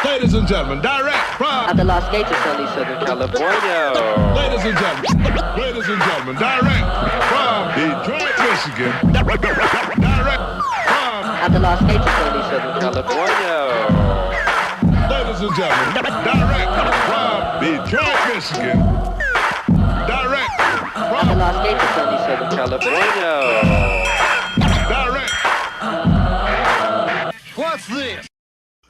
Ladies and gentlemen, direct from At the Las Gates of sunny Southern California. Ladies and gentlemen, direct from Detroit, Michigan. Direct from At the Las Gates of sunny Southern California. Ladies and gentlemen, direct from Detroit, Michigan. Direct At the from Las Gates of sunny Southern California. direct. What's this?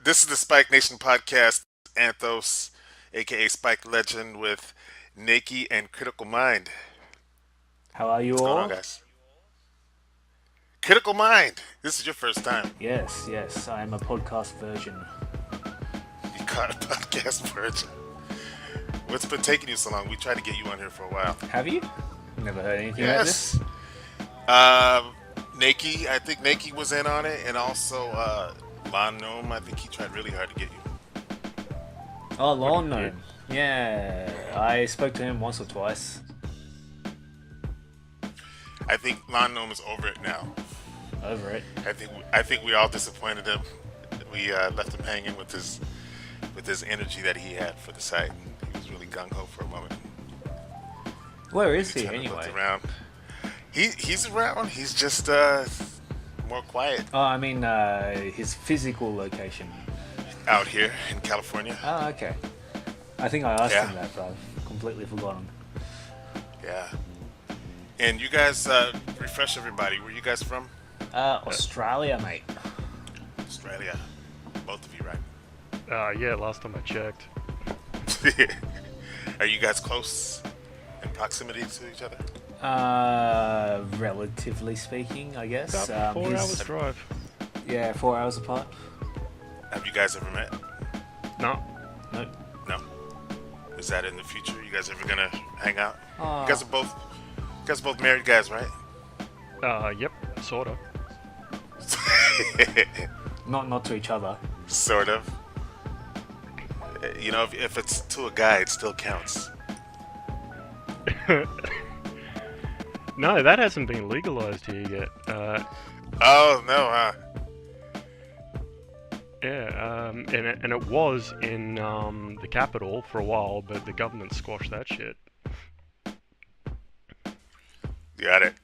This is the Spikednation podcast, Anthos, aka Spike Legend, with Nakey and Critikalmind. How are you What's all? going on, guys? Critikalmind, this is your first time. Yes, I am a podcast version. You got a podcast version. What's been taking you so long? We tried to get you on here for a while. Have you? Never heard anything about this? Yes. Nakey, I think Nakey was in on it, and also Lon Gnome, I think he tried really hard to get you. Oh, Lon Gnome. Yeah, I spoke to him once or twice. I think Lon Gnome is over it now. Over it. I think we all disappointed him. We left him hanging with his energy that he had for the site. He was really gung ho for a moment. Where is he Every time I anyway? looked around, he's around. He's just more quiet Oh, I mean his physical location. out here in California. Oh, okay. I think I asked Yeah. him that, but I've completely forgotten. Yeah. And you guys, refresh everybody. Where you guys from? Australia, mate. Australia. Both of you, right? Yeah, last time I checked. Are you guys close in proximity to each other? Relatively speaking, I guess. About 4 he's- hours drive. Yeah, 4 hours apart. Have you guys ever met? No. Nope. No. Is that in the future? You guys ever gonna hang out? Oh. You guys are both married guys, right? Yep, sorta. Not to each other. Sort of. You know, if it's to a guy, it still counts. No, that hasn't been legalized here yet. Oh no, huh? Yeah, and it was in the capital for a while, but the government squashed that shit. Got it.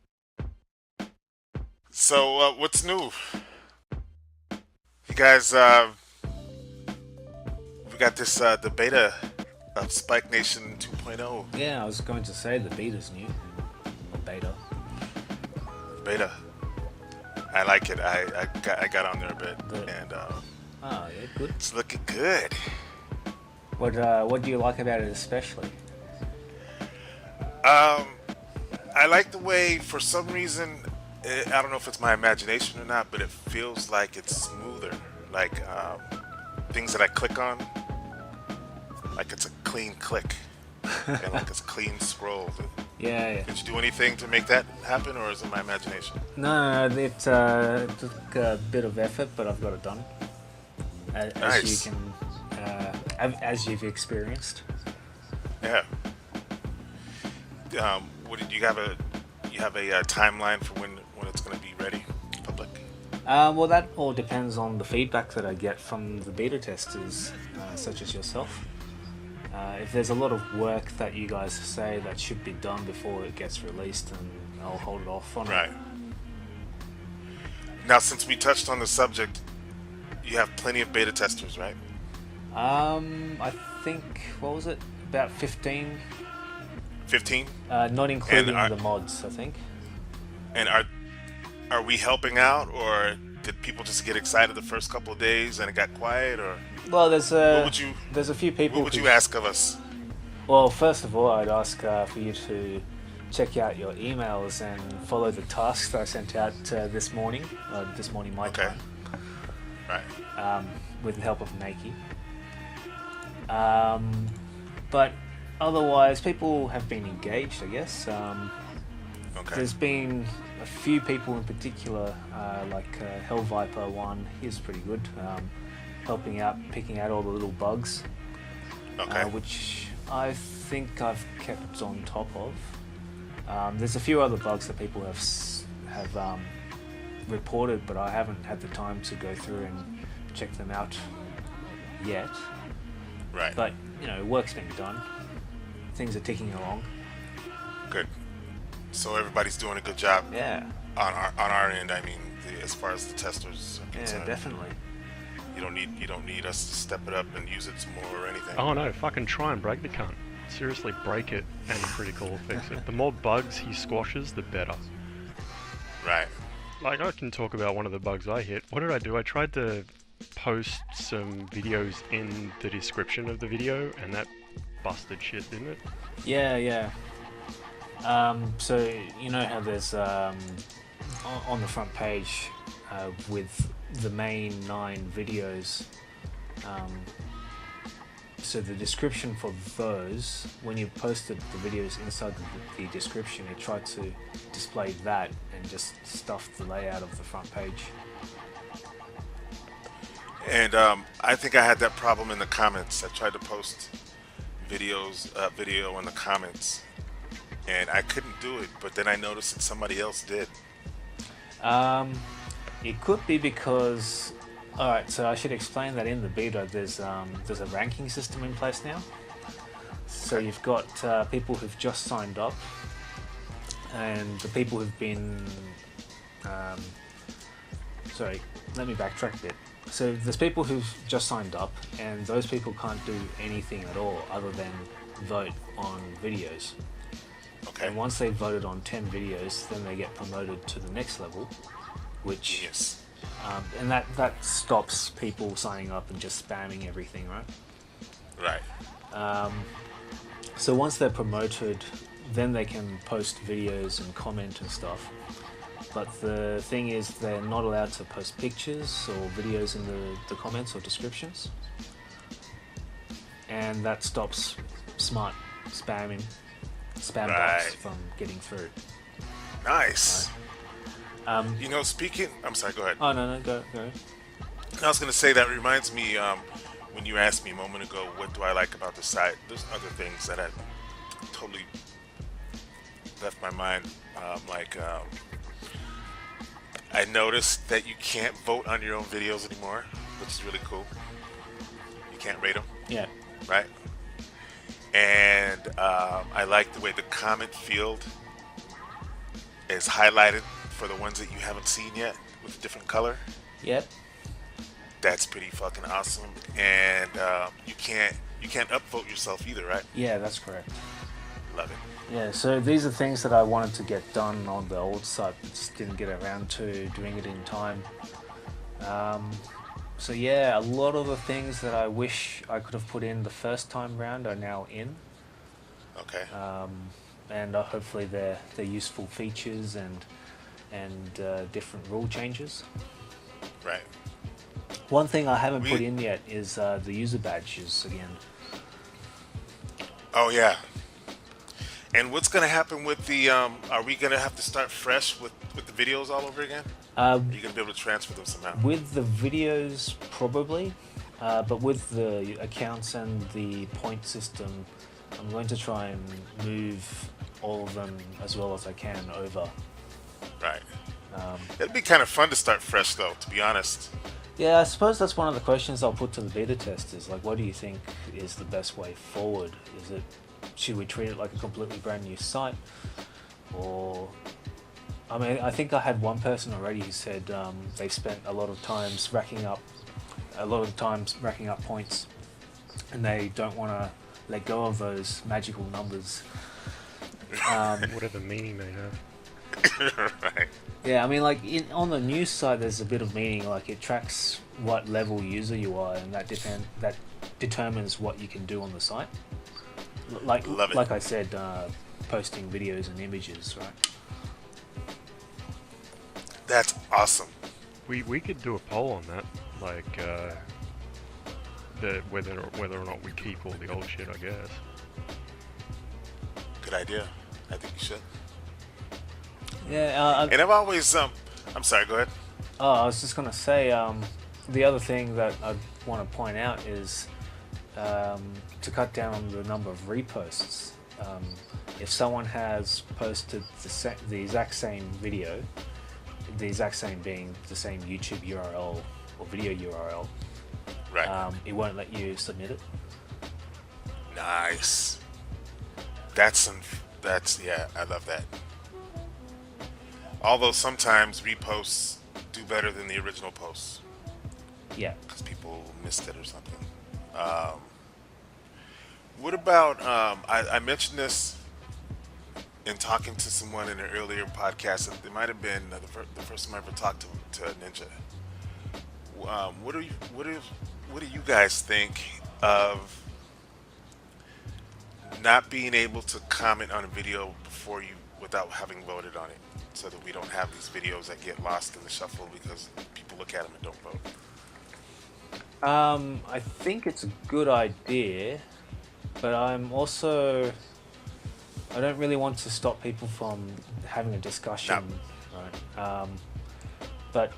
So, what's new? You guys, we got this the beta of Spikednation 2.0. Yeah, I was going to say the beta's new. Or beta. Beta. I like it. I got on there a bit, Good. and Oh, yeah, good. it's looking good. What do you like about it especially? I like the way, for some reason, I don't know if it's my imagination or not, but it feels like it's smoother. Like things that I click on, like it's a clean click, and like it's a clean scroll. Yeah. Did you do anything to make that happen, or is it my imagination? No, it took a bit of effort, but I've got it done. As Nice. you can, as you've experienced. Yeah. What did you have a timeline for when it's going to be ready, public? Well, that all depends on the feedback that I get from the beta testers, such as yourself. If there's a lot of work that you guys say that should be done before it gets released, then I'll hold it off on Right. it. Now, since we touched on the subject, you have plenty of beta testers, right? I think, what was it? About 15, 15. not including And the mods, I think. And are we helping out, or did people just get excited the first couple of days and it got quiet, or Well, there's a few people. what would you ask of us? Well, first of all, I'd ask for you to check out your emails and follow the tasks that I sent out this morning my Okay. time, Right. with the help of Nakey. But otherwise, people have been engaged, I guess. Okay. There's been a few people in particular, like Hell Viper 1, he's pretty good, helping out, picking out all the little bugs, Okay. which I think I've kept on top of. There's a few other bugs that people have reported, but I haven't had the time to go through and check them out yet, Right. but you know, work's being done. Things are ticking along. Good. So everybody's doing a good job Yeah, on our end. I mean, as far as the testers are yeah, concerned. definitely. You don't need us to step it up and use it some more or anything. Oh no, fucking try and break the cunt. Seriously, break it and Critical will fix it. The more bugs he squashes, the better. Right. Like, I can talk about one of the bugs I hit. What did I do? I tried to post some videos in the description of the video, and that busted shit, didn't it? Yeah, yeah. So you know how there's on the front page with the main 9 videos. So the description for those, when you posted the videos inside the description, it tried to display that and just stuffed the layout of the front page. And I think I had that problem in the comments. I tried to post video in the comments, and I couldn't do it. But then I noticed that somebody else did. It could be because, alright, so I should explain that in the beta there's a ranking system in place now. So you've got people who've just signed up, and the people who've been, sorry, let me backtrack a bit. So there's people who've just signed up, and those people can't do anything at all other than vote on videos. Okay. And once they've voted on 10 videos, then they get promoted to the next level, which Genius. and that stops people signing up and just spamming everything, right? Right. So once they're promoted, then they can post videos and comment and stuff. But the thing is, they're not allowed to post pictures or videos in the comments or descriptions. And that stops smart spam bots Right. from getting through. Nice. Right. You know, speaking. I'm sorry. Go ahead. Oh, no, go. I was going to say that reminds me when you asked me a moment ago, what do I like about the site? There's other things that I totally left my mind. I noticed that you can't vote on your own videos anymore, which is really cool. You can't rate them, Yeah. right? And I like the way the comment field is highlighted for the ones that you haven't seen yet with a different color. Yep. That's pretty fucking awesome. And you can't upvote yourself either, right? Yeah, that's correct. Love it. Yeah, so these are things that I wanted to get done on the old site, but just didn't get around to doing it in time. So yeah, a lot of the things that I wish I could have put in the first time round are now in, Okay. and hopefully they're useful features and different rule changes. Right. One thing I haven't put in yet is the user badges again. Oh yeah. And what's gonna happen with the? Are we gonna have to start fresh with the videos all over again? Are you gonna be able to transfer them somehow? With the videos, probably, but with the accounts and the point system, I'm going to try and move all of them as well as I can over. Right. It'd be kind of fun to start fresh, though. To be honest. Yeah, I suppose that's one of the questions I'll put to the beta testers. Like, what do you think is the best way forward? Should we treat it like a completely brand new site, or? I mean, I think I had one person already who said they've spent a lot of times racking up points, and they don't want to let go of those magical numbers. Whatever meaning they have. Right. Yeah, I mean, like on the news side, there's a bit of meaning. Like it tracks what level user you are, and that determines what you can do on the site. Love it. Like I said, posting videos and images, right? That's awesome. We could do a poll on that, like whether or not we keep all the old shit, I guess. Good idea. I think you should. Yeah. And I've always I'm sorry. Go ahead. Oh, I was just gonna say, the other thing that I want to point out is to cut down on the number of reposts. If someone has posted the exact same video, the exact same being the same YouTube URL or video URL, Right. It won't let you submit it. Nice. Yeah, I love that. Although sometimes reposts do better than the original posts Yeah. because people missed it or something. What about I mentioned this in talking to someone in an earlier podcast. It might have been the first time I ever talked to a ninja. What do you guys think of not being able to comment on a video before you without having voted on it, so that we don't have these videos that get lost in the shuffle because people look at them and don't vote? I think it's a good idea, but I don't really want to stop people from having a discussion, right? But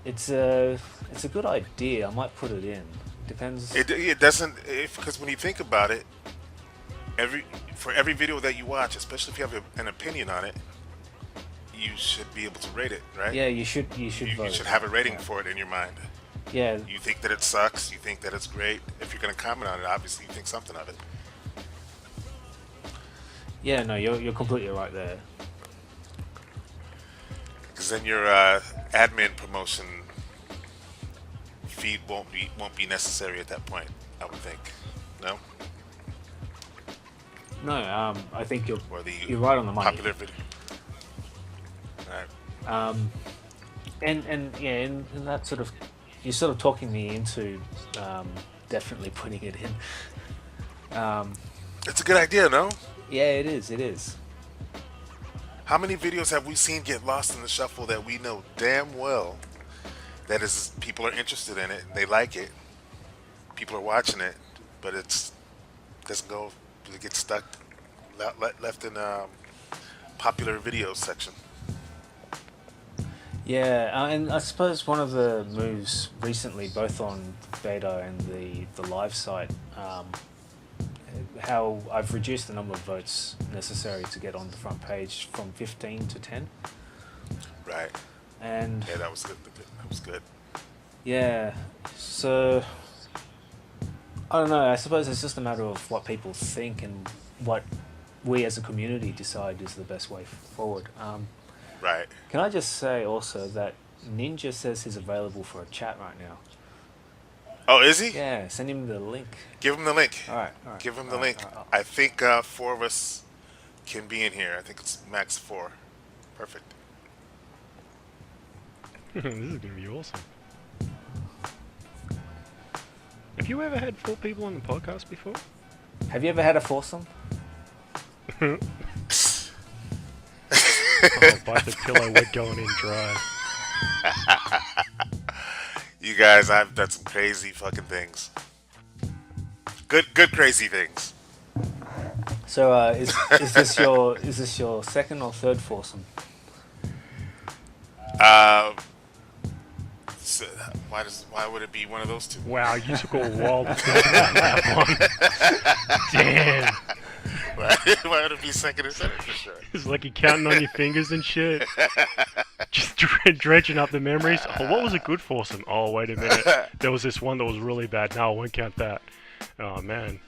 it's a good idea. I might put it in. Depends. It doesn't, because when you think about it, for every video that you watch, especially if you have an opinion on it, you should be able to rate it, right? Yeah, you should vote. You should have a rating for it in your mind. Yeah. You think that it sucks, you think that it's great. If you're going to comment on it, obviously you think something of it. Yeah, no, you're completely right there. Because then your admin promotion feed won't be necessary at that point, I would think. No? No, I think you're Or the right on the money. popular video. Alright. And yeah, in that sort of, you're sort of talking me into definitely putting it in. It's a good idea, no? Yeah, it is. How many videos have we seen get lost in the shuffle that we know damn well that is people are interested in it, they like it, people are watching it, but it gets stuck, left in popular videos section. Yeah, and I suppose one of the moves recently, both on beta and the live site, how I've reduced the number of votes necessary to get on the front page from 15 to 10. Right. And yeah, that was good. That was good. Yeah, so I don't know. I suppose it's just a matter of what people think and what we as a community decide is the best way forward. Right. Can I just say also that Ninja says he's available for a chat right now. Oh, is he? Yeah, send him the link. Give him the link. All right. Give him the link. All right. I think 4 of us can be in here. I think it's max 4. Perfect. This is gonna be awesome. Have you ever had 4 people on the podcast before? Have you ever had a foursome? Oh, bite the pillow, we're going in dry. You guys, I've done some crazy fucking things. Good crazy things. So is this your second or third foursome? So why would it be one of those two? Wow, you took a while to think about that one. Damn. Why would it be second or third for sure? It's like you're counting on your fingers and shit. Just dredging up the memories. Oh, what was a good foursome? Oh, wait a minute. There was this one that was really bad. No, I won't count that. Oh, man.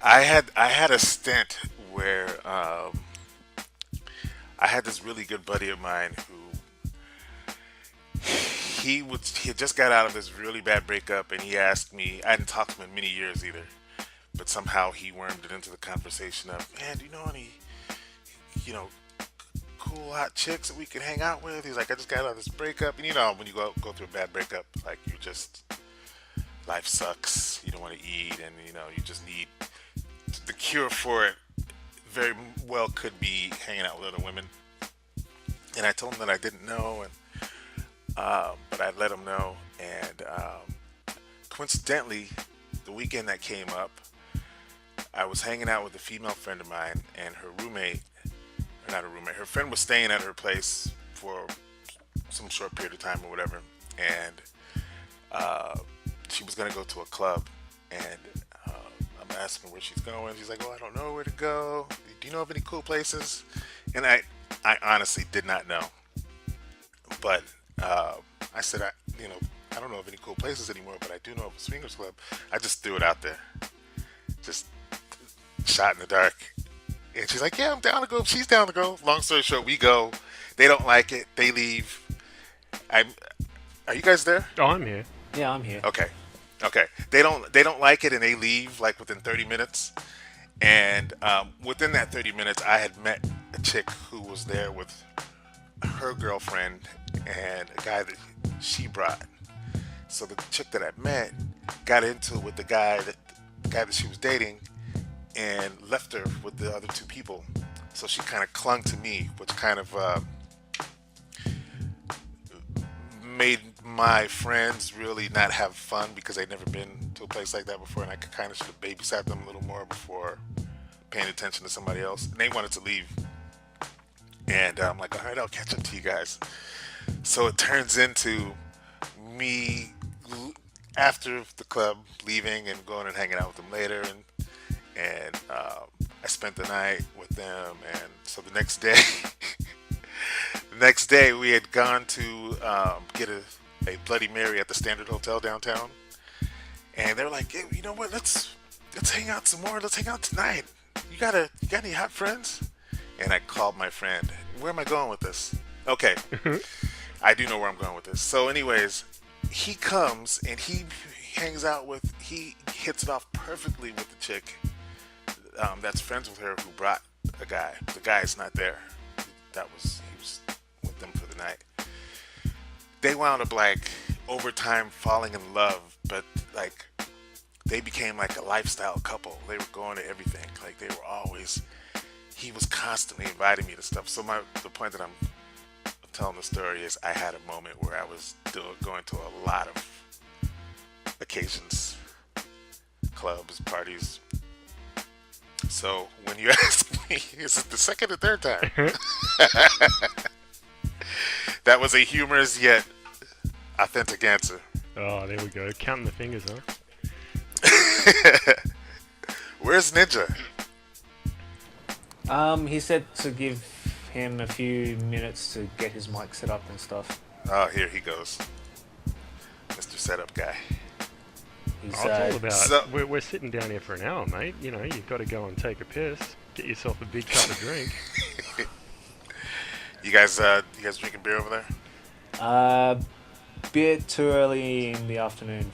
I had a stint where I had this really good buddy of mine who he had just got out of this really bad breakup, and he asked me. I hadn't talked to him in many years either, but somehow he wormed it into the conversation of, man, do you know any, cool hot chicks that we can hang out with? He's like, I just got out of this breakup, and when you go through a bad breakup, like life sucks. You don't want to eat, and you just need the cure for it. Very well could be hanging out with other women. And I told him that I didn't know, but I let him know. And coincidentally, the weekend that came up, I was hanging out with a female friend of mine, and her roommate, or not a roommate, her friend was staying at her place for some short period of time or whatever, and she was going to go to a club, and I'm asking where she's going. She's like, oh, I don't know where to go. Do you know of any cool places? And I honestly did not know. But I said, I I don't know of any cool places anymore, but I do know of a swingers club. I just threw it out there, just shot in the dark. And she's like, yeah, I'm down to go. She's down to go. Long story short, we go. They don't like it. They leave. Are you guys there? Oh, I'm here. Yeah, I'm here. Okay. They don't like it, and they leave like within 30 minutes. And within that 30 minutes, I had met a chick who was there with her girlfriend and a guy that she brought. So the chick that I met got into it with the guy that she was dating, and left her with the other two people. So she kind of clung to me, which kind of made my friends really not have fun because I'd never been to a place like that before, and I could kind of should have babysat them a little more before paying attention to somebody else. And they wanted to leave, and I'm like, all right, I'll catch up to you guys. So it turns into me after the club leaving and going and hanging out with them later, and I spent the night with them. And so the next day we had gone to get a Bloody Mary at the Standard Hotel downtown, and they were like, hey, you know what, let's hang out some more. Let's hang out tonight. You got any hot friends? And I called my friend. Where am I going with this? Okay. I do know where I'm going with this. So anyways, he comes and he hits it off perfectly with the chick that's friends with her who brought a guy. The guy's not there. He was with them for the night. They wound up like over time falling in love, but like they became like a lifestyle couple. They were going to everything. Like he was constantly inviting me to stuff. So the point that I'm telling the story is I had a moment where I was going to a lot of occasions, clubs, parties. So when you ask me, is it the second or third time? That was a humorous yet authentic answer. Oh, there we go. Counting the fingers, huh? Where's Ninja? He said to give him a few minutes to get his mic set up and stuff. Oh, here he goes. Mr. Setup Guy. He's Oh, it's all about. We're sitting down here for an hour, mate. You know, you've got to go and take a piss. Get yourself a big cup of drink. You guys drinking beer over there? Bit too early in the afternoon.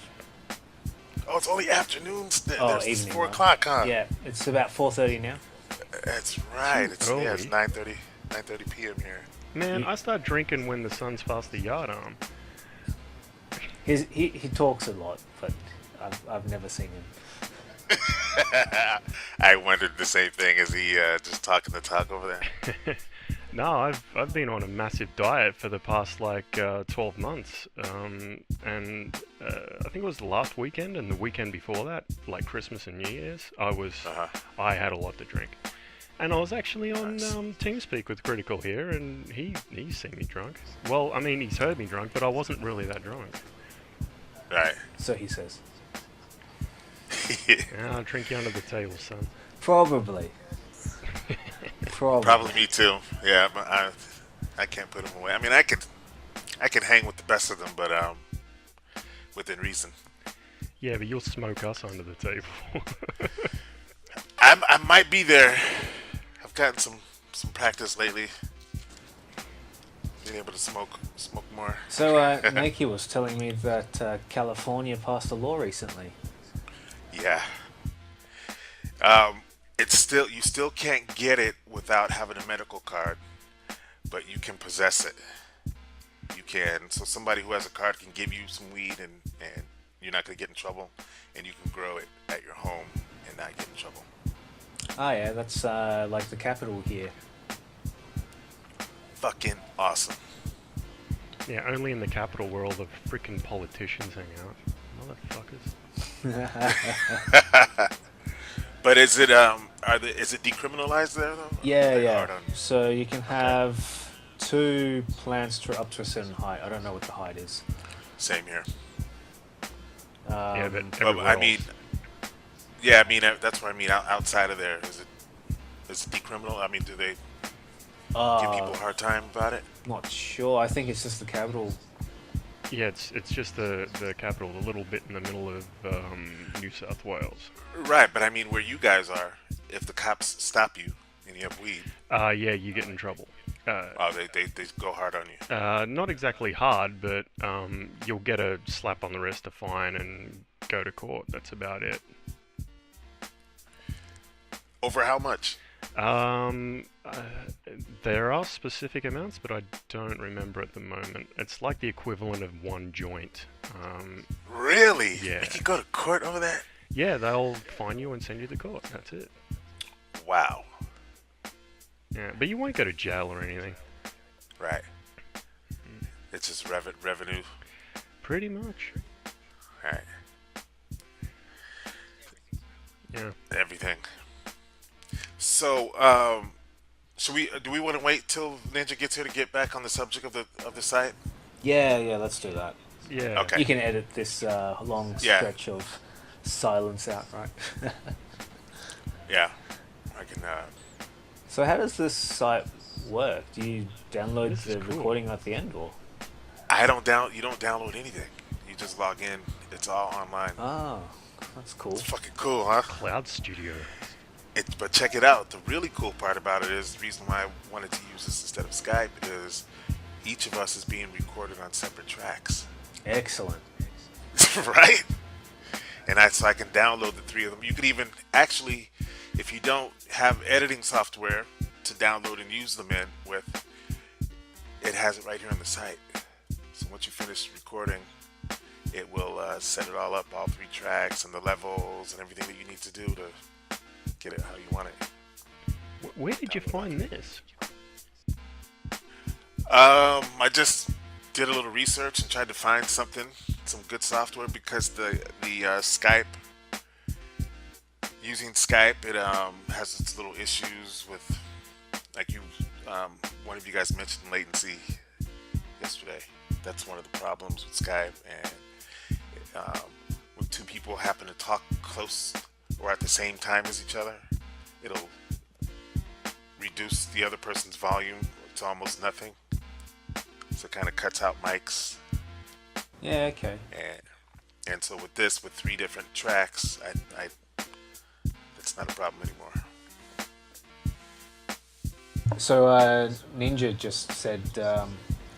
Oh, it's only afternoons. Evening. It's 4 o'clock, huh? Yeah, it's about 4:30 now. That's right. It's early. it's 9:30 p.m. here. Man, I start drinking when the sun's past the yard arm. He talks a lot, but I've never seen him. I wondered the same thing. Is he just talking the talk over there? No, I've been on a massive diet for the past 12 months, and I think it was the last weekend and the weekend before that, like Christmas and New Year's. I had a lot to drink, and I was actually on TeamSpeak with Critical here, and he's seen me drunk. Well, I mean, he's heard me drunk, but I wasn't really that drunk. Right. So he says. I'll drink you under the table, son. Probably. Probably me too. Yeah, but I can't put them away. I mean, I can hang with the best of them, but within reason. Yeah, but you'll smoke us under the table. I might be there. I've gotten some practice lately, being able to smoke more. So Nakey was telling me that California passed a law recently. Yeah. You still can't get it without having a medical card, but you can possess it. You can. So somebody who has a card can give you some weed, and you're not going to get in trouble, and you can grow it at your home and not get in trouble. Oh yeah, that's like the capital here. Fucking awesome. Yeah, only in the capital world the frickin' politicians hang out. Motherfuckers. But is it is it decriminalized there though? Yeah. So you can have 2 plants up to a certain height. I don't know what the height is. Same here. Yeah, but I mean, that's what I mean. Outside of there, is it decriminal? I mean, do they give people a hard time about it? Not sure. I think it's just the capital. Yeah, it's just the capital, a little bit in the middle of New South Wales. Right, but I mean where you guys are, if the cops stop you and you have weed, Yeah, you get in trouble. they go hard on you. Not exactly hard, but you'll get a slap on the wrist, a fine, and go to court. That's about it. Over how much? There are specific amounts, but I don't remember at the moment. It's like the equivalent of one joint. Really? Yeah. You can go to court over that? Yeah, they'll fine you and send you to court. That's it. Wow. Yeah, but you won't go to jail or anything. Right. It's just revenue. Pretty much. Right. Yeah. Everything. So, do we want to wait till Ninja gets here to get back on the subject of the site? Yeah, let's do that. Yeah. Okay. You can edit this long Yeah. stretch of silence out, right? Yeah. I can. So how does this site work? Do you download This is the cool. recording at the end, or? You don't download anything. You just log in. It's all online. Oh, that's cool. It's fucking cool, huh? Cloud Studio. But check it out. The really cool part about it is the reason why I wanted to use this instead of Skype is each of us is being recorded on separate tracks. Excellent. Right? And so I can download the three of them. You could even actually, if you don't have editing software to download and use them in with, it has it right here on the site. So once you finish recording, it will set it all up, all three tracks and the levels and everything that you need to do to get it how you want it. Where did you find this? I just did a little research and tried to find some good software because the Skype, using Skype, it has its little issues with, like one of you guys mentioned latency yesterday. That's one of the problems with Skype, and when two people happen to talk close or at the same time as each other, it'll reduce the other person's volume to almost nothing. So it kind of cuts out mics. Yeah, okay. And so with three different tracks, I it's not a problem anymore. So Ninja just said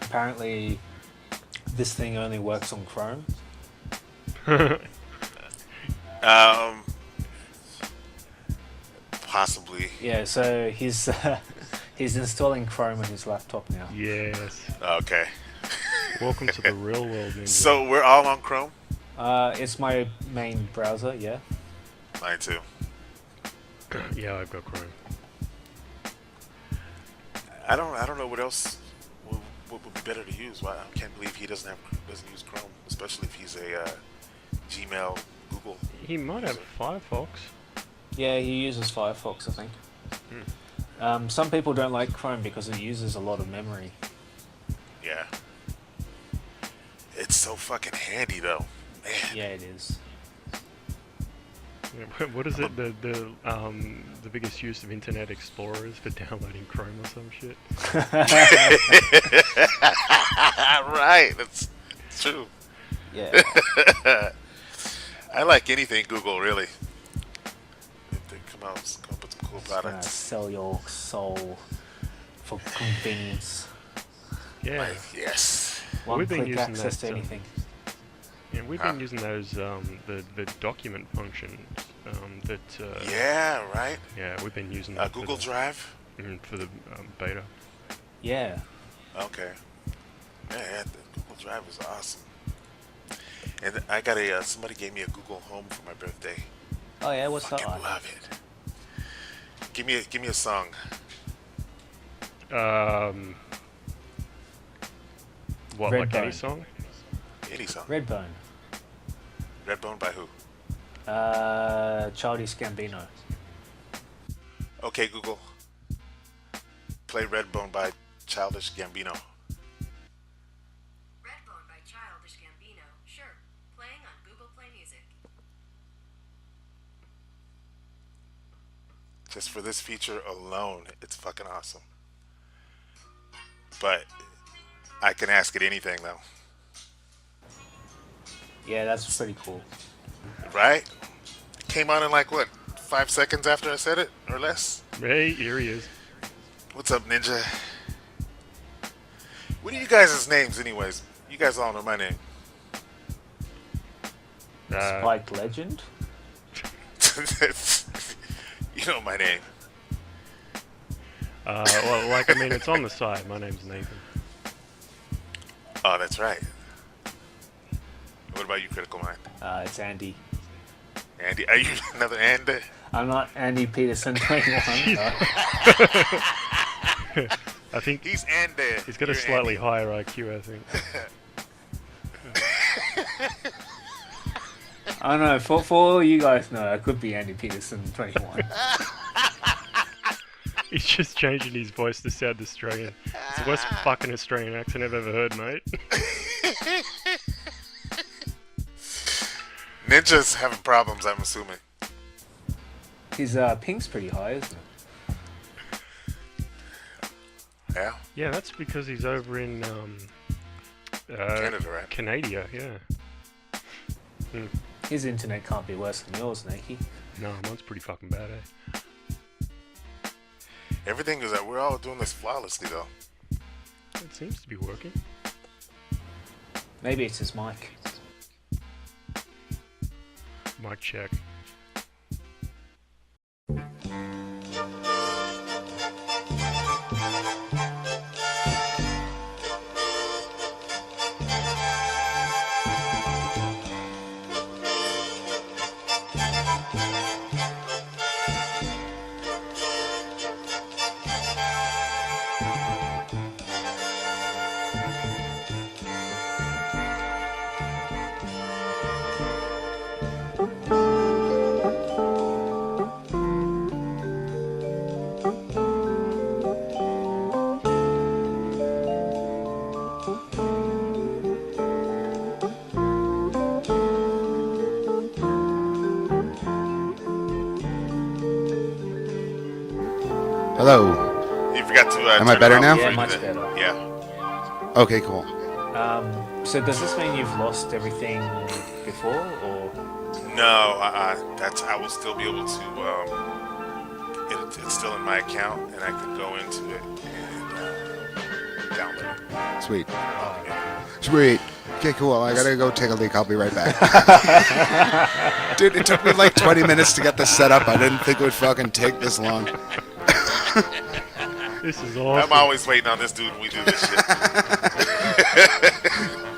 apparently this thing only works on Chrome. Possibly. Yeah, so he's installing Chrome on his laptop now. Yes. Okay. Welcome to the real world, Ninja. So we're all on Chrome? It's my main browser, yeah. Mine too. Yeah, I've got Chrome. I don't know what else what would be better to use. Why I can't believe he doesn't use Chrome, especially if he's a Gmail, Google. He might have Firefox. Yeah, he uses Firefox, I think. Some people don't like Chrome because it uses a lot of memory. Yeah. It's so fucking handy though, man. Yeah, it is. Yeah, what is it? The biggest use of Internet Explorer is for downloading Chrome or some shit. Right, that's true. Yeah. I like anything Google, really. They come up with some cool Gonna products. sell your soul for convenience. Yeah. Like, yes. One We've been click using access that, to anything. Yeah, we've been using those the document functions that. Yeah, right. Yeah, we've been using that Google Drive. for the beta. Yeah. Okay. Yeah, the Google Drive is awesome. And I got somebody gave me a Google Home for my birthday. Oh yeah, what's that Fucking like? love it. Give me a song. What, Redbone. like any song? Any song. Redbone. Redbone by who? Childish Gambino. Okay, Google. Play Redbone by Childish Gambino. Redbone by Childish Gambino. Sure. Playing on Google Play Music. Just for this feature alone, it's fucking awesome. But I can ask it anything though. Yeah, that's pretty cool. Right? Came on in like what, 5 seconds after I said it or less. Hey, here he is. What's up, Ninja? What are you guys' names, anyways? You guys all know my name. Spiked Legend. You know my name. Well, like, I mean, it's on the side. My name's Nathan. Oh, that's right. What about you, Critical Mind? It's Andy. Andy, are you another Andy? I'm not Andy Peterson 21. No. I think He's Andy. he's got a You're slightly Andy. higher IQ, I think. I don't know. For all you guys know, I could be Andy Peterson 21. He's just changing his voice to sound Australian. It's the worst fucking Australian accent I've ever heard, mate. Ninja's having problems, I'm assuming. His ping's pretty high, isn't it? Yeah? Yeah, that's because he's over in Canada, right? Canada, yeah. His internet can't be worse than yours, Nakey. No, mine's pretty fucking bad, eh? Everything is that we're all doing this flawlessly, though. It seems to be working. Maybe it's his mic. Mic check. Hello. You forgot to. Am I turn better it off now? before Yeah, you much did it. better. Yeah. Okay, cool. So does this mean you've lost everything before, or? No, that's I will still be able to. It's still in my account, and I can go into it and download it. Sweet. Yeah. Sweet. Okay, cool. I gotta go take a leak. I'll be right back. Dude, it took me like 20 minutes to get this set up. I didn't think it would fucking take this long. This is awesome. I'm always waiting on this dude when we do this shit.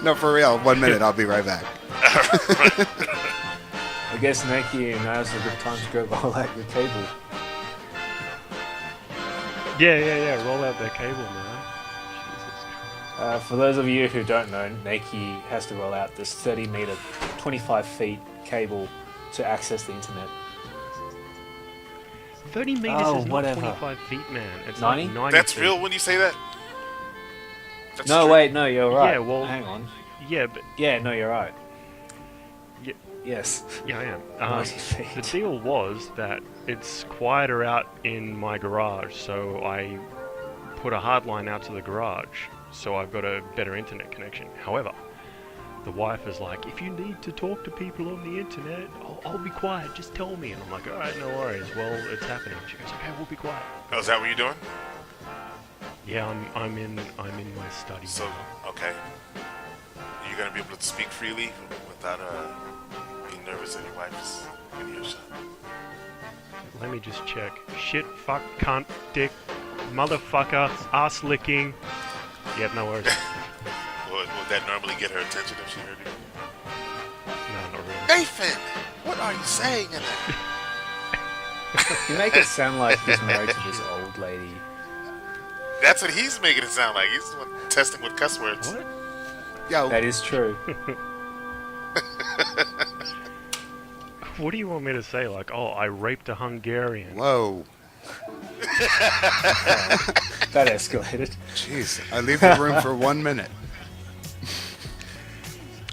No, for real. 1 minute. I'll be right back. I guess Nakey, now's a good time to go roll out your cable. Yeah. Roll out that cable, man. Jesus Christ. For those of you who don't know, Nakey has to roll out this 30-meter, 25 feet cable to access the internet. 30 meters Oh, is not whatever. 25 feet, man. It's 90? like 90 That's feet. real when you say that? That's No, true. wait, no, you're right. Yeah, well- Hang on. Yeah, but Yeah, no, you're right. Yeah. Yes. yeah, I am. 90 feet. The deal was that it's quieter out in my garage, so I put a hard line out to the garage, so I've got a better internet connection. However, the wife is like, if you need to talk to people on the internet, I'll be quiet, just tell me. And I'm like, alright, no worries. Well, it's happening. She goes, okay, we'll be quiet. Oh, is that what you're doing? Yeah, I'm in my study. So, okay. You're gonna be able to speak freely without being nervous that your wife's in earshot. Let me just check. Shit, fuck, cunt, dick, motherfucker, ass licking. Yep, no worries. Would that normally get her attention if she heard you? No, not really. Nathan, what are you saying in that? You make it sound like he's married to this old lady. That's what he's making it sound like. He's the one testing with cuss words. What? Yo, That is true. What do you want me to say? Like, oh, I raped a Hungarian. whoa. That escalated. Jeez. I leave the room for 1 minute.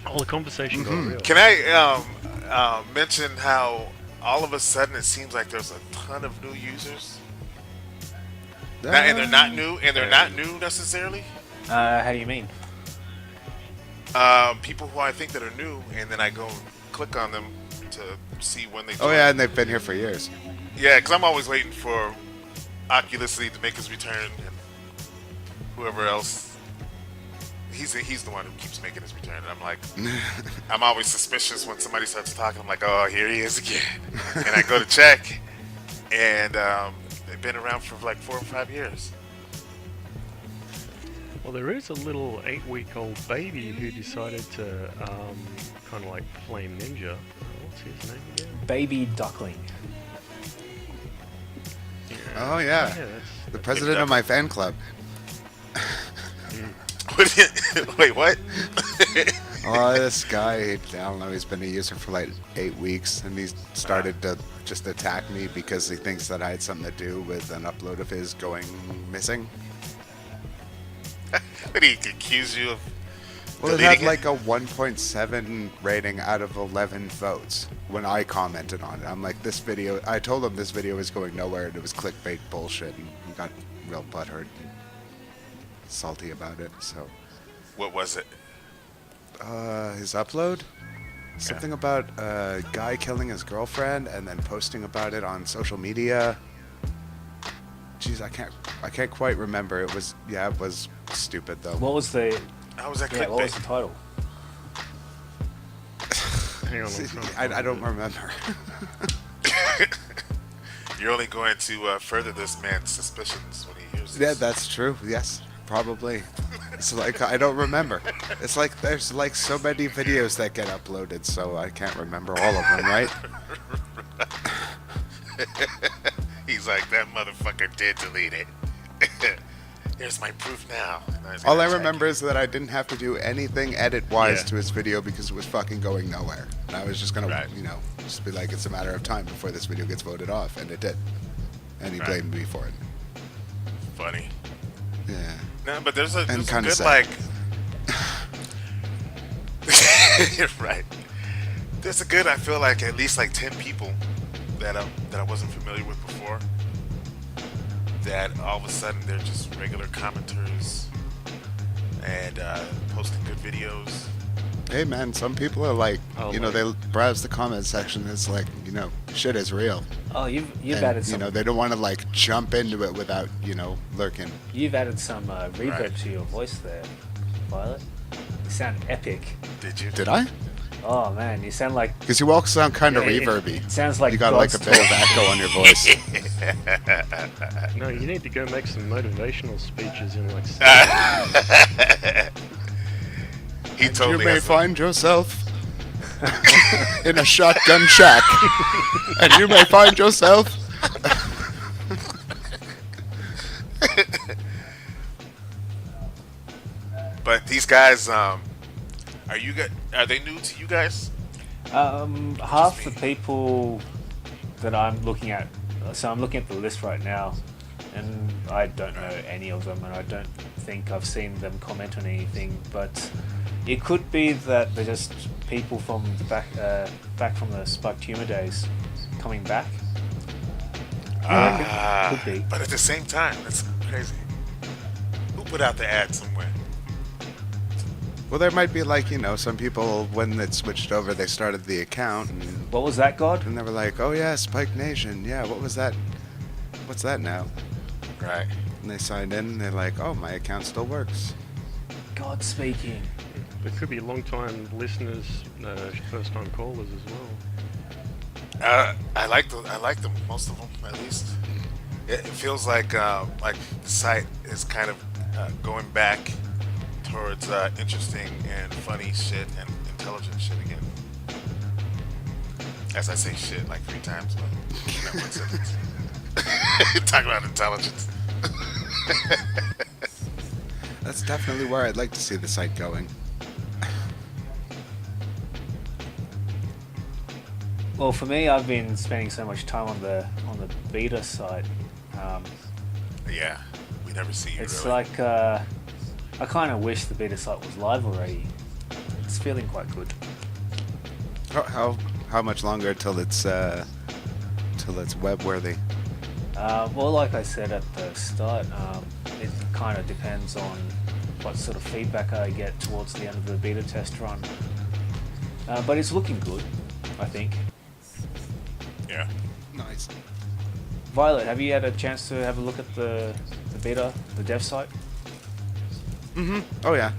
Oh, the conversation got real. Can I mention how all of a sudden it seems like there's a ton of new users? And they're not new, necessarily. How do you mean? People who I think that are new, and then I go click on them to see when they. Oh yeah, and they've been here for years. Yeah, because I'm always waiting for Oculously to make his return, and whoever else. He's the one who keeps making his return, and I'm like, I'm always suspicious when somebody starts talking. I'm like, oh, here he is again, and I go to check, and they've been around for like 4 or 5 years. Well, there is a little 8-week-old baby who decided to kind of like flame ninja. What's his name again? Baby duckling. Oh yeah, the president of my fan club. Wait, what? Oh, this guy, I don't know, he's been a user for like 8 weeks, and he's started to just attack me because he thinks that I had something to do with an upload of his going missing. Did he accuse you of Well, it deleting had like a 1.7 rating out of 11 votes when I commented on it. I'm like, this video, I told him this video was going nowhere and it was clickbait bullshit, and he got real butthurt and salty about it, so. What was it? His upload? Something about a guy killing his girlfriend and then posting about it on social media. Jeez, I can't quite remember. It was stupid though. What was the? How was that clickbait? Yeah, what was the title? Hang on, I don't remember. You're only going to further this man's suspicions when he hears this. Yeah, that's true. Yes, probably. It's like I don't remember. It's like there's like so many videos that get uploaded, so I can't remember all of them, right? He's like, that motherfucker did delete it. Here's my proof now. All I remember is that I didn't have to do anything edit-wise to his video because it was fucking going nowhere. And I was just gonna, just be like, it's a matter of time before this video gets voted off, and it did. And he blamed me for it. Funny. Yeah. No, but there's a good sad. like. You're right. There's a good. I feel like at least like 10 people that I wasn't familiar with before. That all of a sudden they're just regular commenters and posting good videos. Hey man, some people are like, they browse the comment section. It's like, shit is real. Oh, you've And, added some. they don't want to like jump into it without, lurking. You've added some reverb to your voice there, Violet. You sound epic. Did you? Did I? Oh man, you sound like. Because you all sound kind of Yeah, reverby. it sounds like you got like a bit of echo on your voice. No, you need to go make some motivational speeches in like. He totally You may has find yourself in a shotgun shack, and you may find yourself. But these guys, are they new to you guys? Half the people that I'm looking at. So I'm looking at the list right now, and I don't know any of them, and I don't think I've seen them comment on anything. But it could be that they're just people from the back from the Spiked Humor days coming back. Could be. But at the same time, that's crazy. Who put out the ad somewhere? Well, there might be like, some people, when it switched over, they started the account, and What was that, God? they were like, oh yeah, Spikednation, yeah, what was that? What's that now? Right. And they signed in, and they're like, oh, my account still works. God speaking. There could be long-time listeners, first-time callers as well. I like them, most of them at least. It feels like the site is kind of going back towards interesting and funny shit and intelligent shit again. As I say shit like 3 times in that one sentence. Talk about intelligence. That's definitely where I'd like to see the site going. Well, for me, I've been spending so much time on the beta site. Yeah, we never see you. It's really. like I kind of wish the beta site was live already. It's feeling quite good. How much longer till it's web worthy? Well, like I said at the start, it kind of depends on what sort of feedback I get towards the end of the beta test run. But it's looking good, I think. Yeah. Nice. Violet, have you had a chance to have a look at the beta, the dev site? Oh yeah.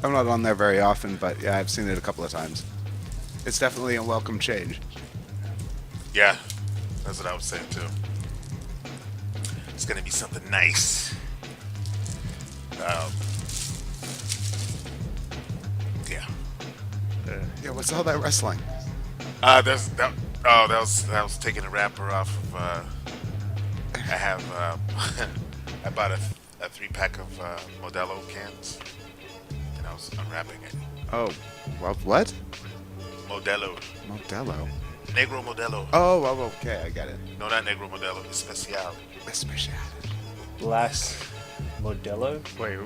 I'm not on there very often, but yeah, I've seen it a couple of times. It's definitely a welcome change. Yeah, that's what I was saying too. It's gonna be something nice. Yeah. Yeah, what's all that wrestling? That was taking a wrapper off of. I have. I bought a 3-pack of Modelo cans, and I was unwrapping it. Oh, well, what? Modelo, Modelo. Negro Modelo. Oh, okay, I get it. No, not Negro Modelo. Especial. Especial. Black Modelo? Wait,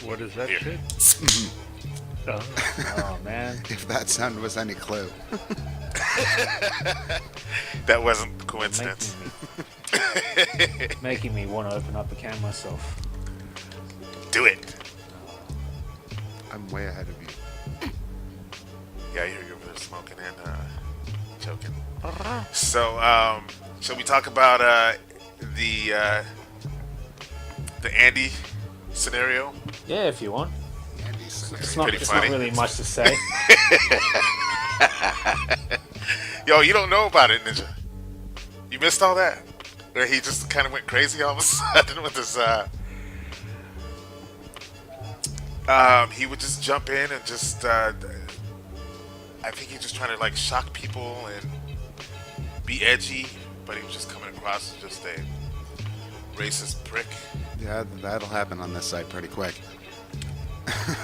what is that Here. shit? Oh. Oh man. If that sound was any clue. That wasn't coincidence. Making me want to open up a can myself. Do it. I'm way ahead of you. Yeah, I hear you over there smoking and choking. So, shall we talk about the Andy scenario? Yeah, if you want. Andy's It's not Pretty funny. really much to say. Yo, you don't know about it, Ninja. You missed all that? Where he just kind of went crazy all of a sudden with his, he would just jump in and just, I think he was just trying to, like, shock people and be edgy, but he was just coming across as just a racist prick. Yeah, that'll happen on this site pretty quick.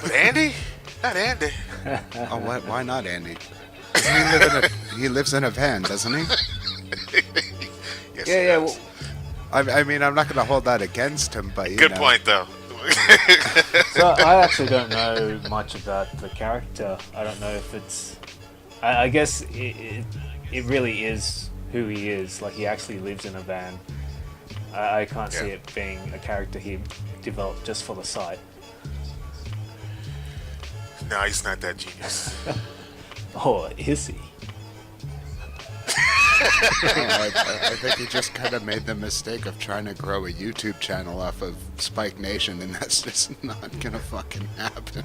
But Andy? Not Andy. Oh, what? Why not Andy? He lives in a van, doesn't he? Yes, Yeah, he yeah. does. I mean, I'm not going to hold that against him, but you Good know. point, though. So I actually don't know much about the character. I don't know if it's. I guess it really is who he is. Like he actually lives in a van. I can't see Yeah. it being a character he developed just for the site. No, he's not that genius. Or is he? I think he just kind of made the mistake of trying to grow a YouTube channel off of Spikednation, and that's just not gonna fucking happen.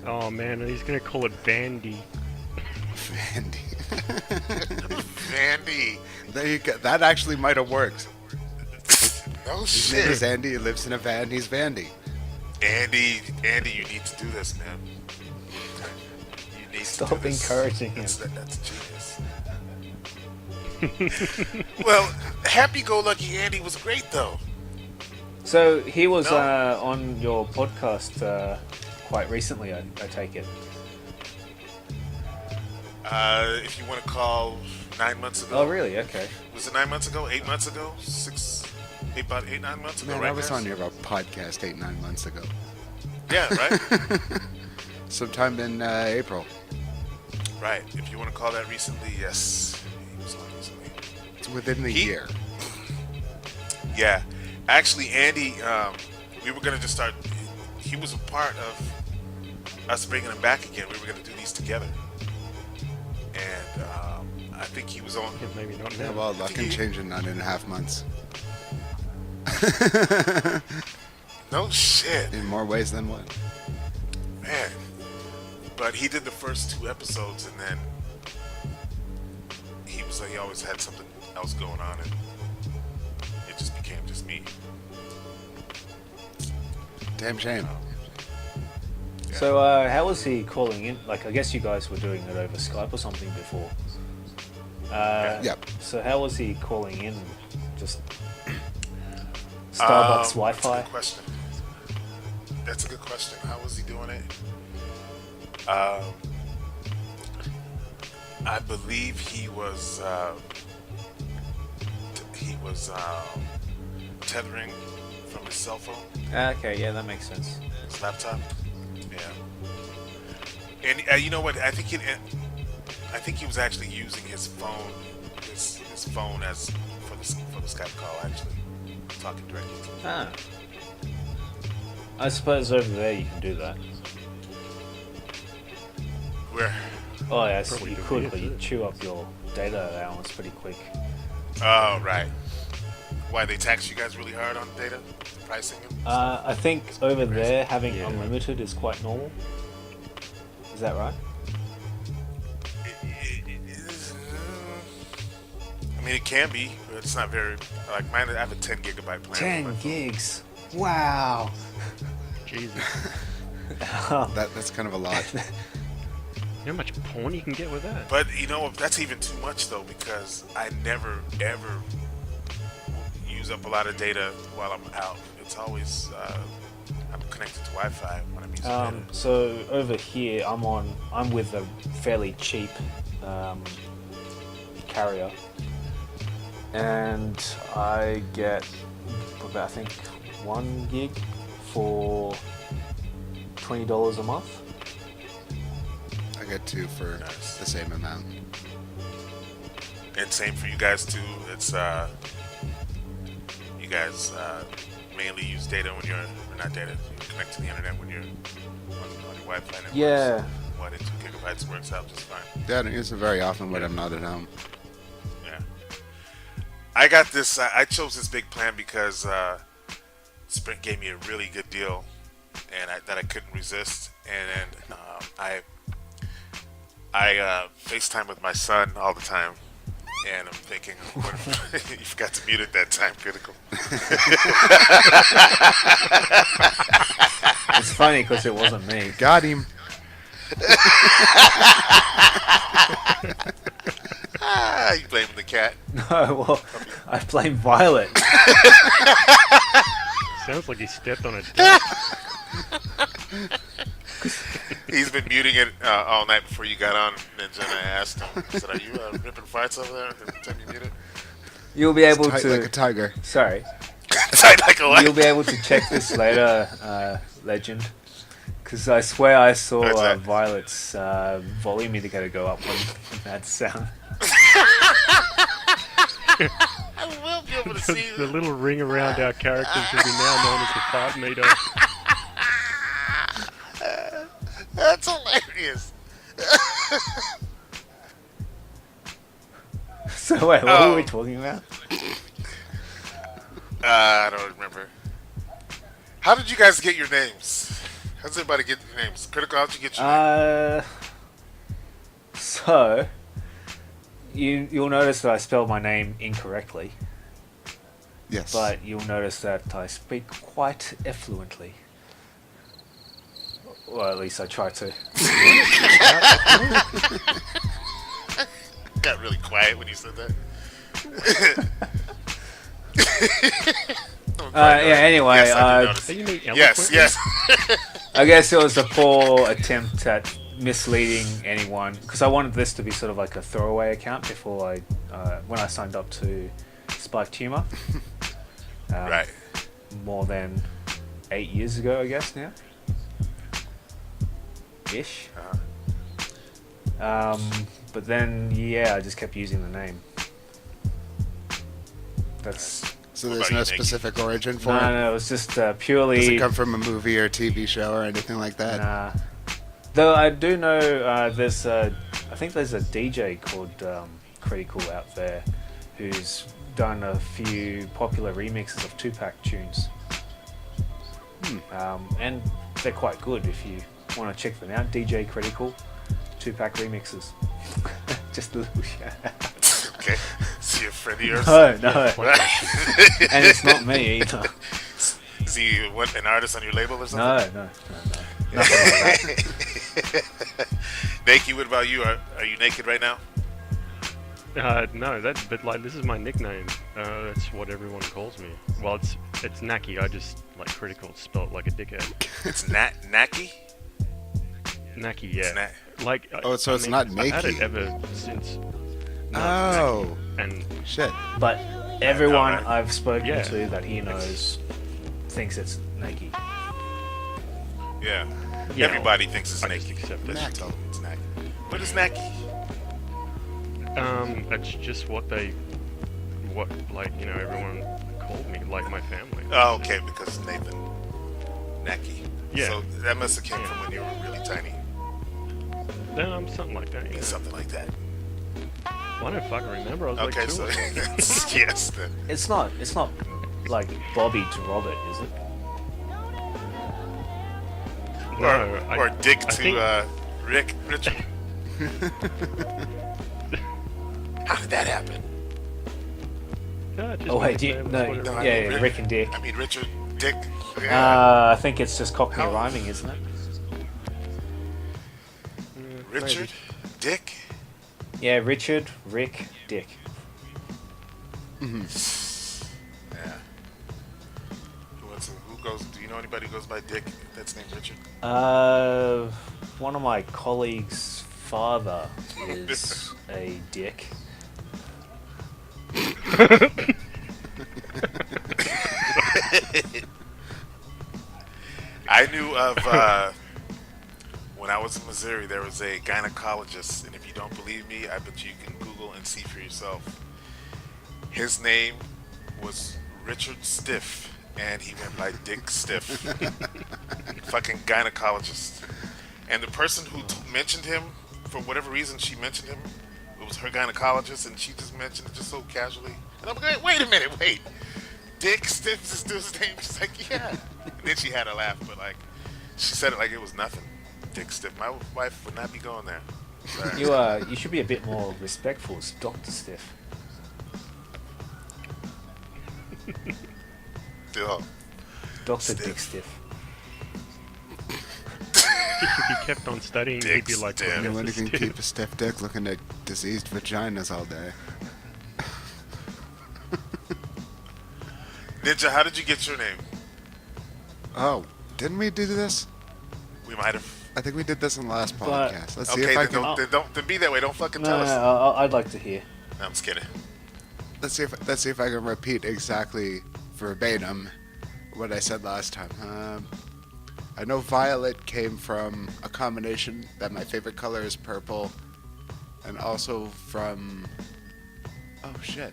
Oh man, he's gonna call it Bandy. Vandy. Andy. There you go. That actually might have worked. No His name is shit. Andy. He lives in a van. He's Vandy. Andy, you need to do this, man. You need to Stop do this. encouraging him. That's genius. Well, happy-go-lucky Andy was great, though. So he was No. on your podcast quite recently. I take it. If you want to call 9 months ago. Oh really? Okay. Was it 9 months ago? 8 months ago? About 8, 9 months ago, Man, right? I was guys? on your podcast 8-9 months ago. Yeah, right? Sometime in April. Right. If you want to call that recently, yes. He was on recently. It's within the year. Yeah. Actually, Andy, we were going to just start. He was a part of us bringing him back again. We were going to do these together. And I think he was on. Yeah, maybe not Yeah, now. well, luck can change in 9.5 months. No shit. In more ways than one. Man. But he did the first 2 episodes, and then he was like, he always had something else going on, and it just became just me. Damn shame. So how was he calling in? Like I guess you guys were doing it over Skype or something before. Yep. So how was he calling in? Just Starbucks That's a Wi-Fi. good question. That's a good question. How was he doing it? I believe he was tethering from his cell phone, Okay, yeah, that makes sense. his laptop. Yeah. And you know what? I think he was actually using his phone, his phone as for the Skype call. Actually, talking directly to him. Ah, I suppose over there you can do that. Where? Oh yes, Probably you do could, here, but you too. chew up your data allowance pretty quick. Oh, right. Why they tax you guys really hard on data pricing? I think over there having Yeah. unlimited is quite normal. Is that right? I mean, it can be, but it's not very. Like mine, I have a 10 gigabyte plan. 10 gigs. Wow. Jesus. That's kind of a lot. You know how much porn you can get with that? But you know, that's even too much though, because I never ever use up a lot of data while I'm out. It's always I'm connected to Wi-Fi when I'm using data. So over here, I'm with a fairly cheap carrier, and I get about, I think, 1 gig for $20 a month. I get 2 for Nice. the same amount. And same for you guys too. It's you guys mainly use data when you're, or not data, you connect to the internet when you're on your Wi-Fi network. Yeah. So 1 and 2 gigabytes works out just fine. Yeah, I don't use it very often when I'm not at home. Yeah. I got this. I chose this big plan because Sprint gave me a really good deal, and that I couldn't resist. And then I FaceTime with my son all the time, and I'm thinking, what if you forgot to mute it that time, Critical. It's funny because it wasn't me. Got him. You blaming the cat? No, well, I blame Violet. Sounds like he stepped on a dick. He's been muting it all night before you got on, and then I asked him, I said, are you ripping fights over there every time you mute it? You'll be able Tight to. like a tiger. Sorry. Tight like a lion. You'll be able to check this later, Legend. Because I swear I saw What's that? Violet's volume indicator go up when that sound. I will be able to see The little ring around our characters will be now known as the fart meter. That's hilarious. So wait, what were we talking about? I don't remember. How did you guys get your names? How does everybody get your names? Critical, how'd you get your name? So you'll notice that I spelled my name incorrectly, Yes. but you'll notice that I speak quite effluently. Well, at least I try to. Got really quiet when you said that. Anyway, Yes, I did notice. So you mean Yes, yes. I guess it was a poor attempt at misleading anyone, because I wanted this to be sort of like a throwaway account before when I signed up to Spiked Humor. Right. More than 8 years ago, I guess now. Ish. But then, yeah, I just kept using the name. That's So What there's about no you, Nakey? specific origin for no, it? no. It was just Does it purely. come from a movie or TV show or anything like that? Nah. Though I do know there's I think there's a DJ called Critical out there who's done a few popular remixes of Tupac tunes. And they're quite good if you want to check them out. DJ Critical, Tupac remixes. Just a little shout out. Okay. Is he a friend of yours? No, and it's not me either. Is he an artist on your label or something? No. Nothing like that. Nakey, what about you? Are you naked right now? No, but like this is my nickname. That's what everyone calls me. Well, it's Nakey. I just like Critical spelled like a dickhead. It's Nakey? Nakey, yeah. It's Like. So it's not I've had it Nakey. ever since. Oh, And shit. But everyone right. I've spoken Yeah. to that he knows thinks it's Nakey. Yeah. Yeah, Everybody thinks it's I just Nakey. accept it. Let's just tell them it's Nakey. What is Nakey? It's just what everyone called me, like my family. Oh, okay, because Nathan. Nakey. Yeah. So that must have came from when you were really tiny. Something like that. Yeah. Something like that. Well, I don't fucking remember. I was Okay, like 2. so yes. Then. It's not like Bobby to Robert, is it? No, Or Dick I to think- Richard. How did that happen? Yeah, just Oh wait, made them, no, whatever. No, I yeah, mean, yeah, Rick and Dick. I mean Richard, Dick. Yeah. I think it's just Cockney How- rhyming, isn't it? Richard, Dick. Yeah, Richard, Rick, Dick. Yeah. Who goes? Do you know anybody who goes by Dick? That's named Richard. One of my colleagues' father is a dick. I knew of when I was in Missouri, there was a gynecologist, and if you don't believe me, I bet you can Google and see for yourself. His name was Richard Stiff, and he went by Dick Stiff. Fucking gynecologist. And the person who mentioned him, for whatever reason, she mentioned him. It was her gynecologist, and she just mentioned it just so casually. And I'm like, wait a minute, wait. Dick Stiff is still his name? She's like, yeah. And then she had a laugh, but like, she said it like it was nothing. Dick Stiff. My wife would not be going there. Sorry. You should be a bit more respectful. It's Dr. Stiff. Still. Dr. Stiff. Dick Stiff. If he kept on studying, he'd be like, Dick No Professor one can Stiff. keep a stiff dick looking at diseased vaginas all day. Ninja, how did you get your name? Oh, didn't we do this? We might have. I think we did this in the last But- podcast. Let's see Okay, if I then can. don't be that way. Don't fucking No, tell no, us. no, I'd like to hear. No, I'm just kidding. Let's see if I can repeat exactly verbatim what I said last time. I know violet came from a combination that my favorite color is purple, and also from oh shit,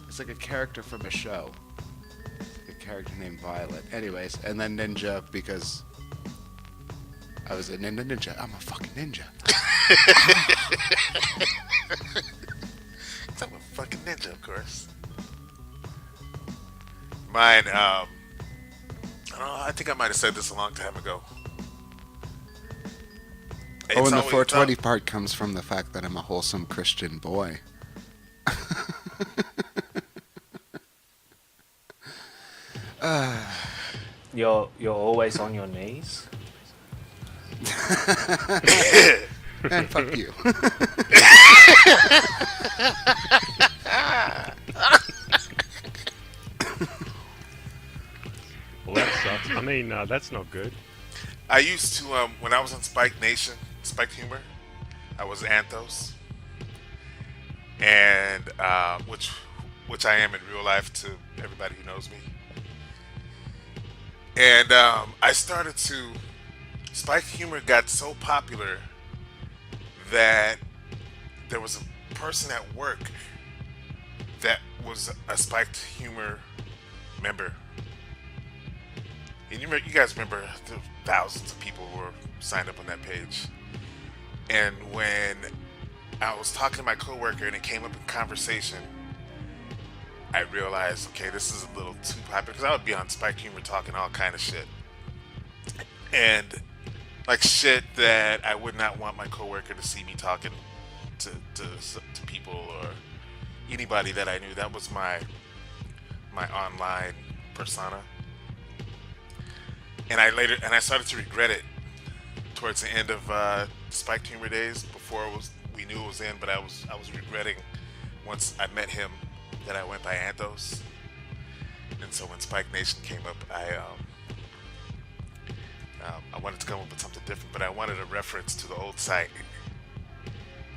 it's like a character from a show, a character named Violet. Anyways, and then ninja because I was a ninja. I'm a fucking ninja. I'm a fucking ninja, of course. Mine, I don't know, I think I might have said this a long time ago. Oh, and the always 420 part comes from the fact that I'm a wholesome Christian boy. You're always on your knees. Man, fuck you. Well, that sucks. I mean, that's not good. I used to, when I was on Spikednation, Spiked Humor, I was Anthos. And, which I am in real life to everybody who knows me. And I started to, Spiked Humor got so popular that there was a person at work that was a Spiked Humor member. And you guys remember the thousands of people who were signed up on that page. And when I was talking to my coworker and it came up in conversation, I realized, okay, this is a little too popular, because I would be on Spike Humor talking all kind of shit. And like shit that I would not want my coworker to see me talking to people or anybody that I knew. That was my online persona. And I started to regret it towards the end of Spiked Humor days. Before we knew it was in, but I was regretting once I met him that I went by Anthos. And so when Spikednation came up, I wanted to come up with something different, but I wanted a reference to the old site.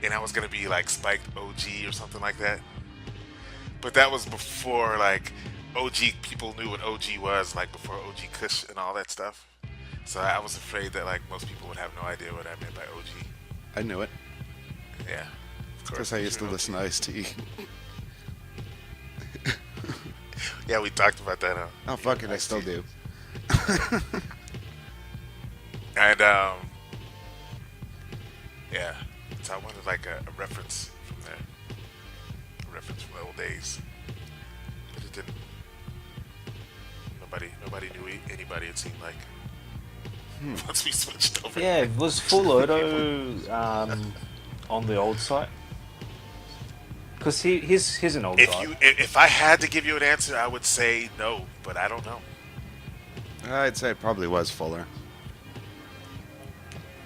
And I was gonna be like Spiked OG or something like that. But that was before like OG people knew what OG was, like before OG Kush and all that stuff. So I was afraid that like most people would have no idea what I meant by OG. I knew it. Yeah. Of Because I used to you know. listen to Ice-T. Yeah, we talked about that, huh? Oh, fuck it, I still do. And yeah, so I wanted like a reference from there, a reference from the old days, but it didn't. Nobody knew anybody. It seemed like once we switched over. Yeah, it was full auto on the old site. Because he's an old guy. If I had to give you an answer, I would say no, but I don't know. I'd say it probably was Fuller.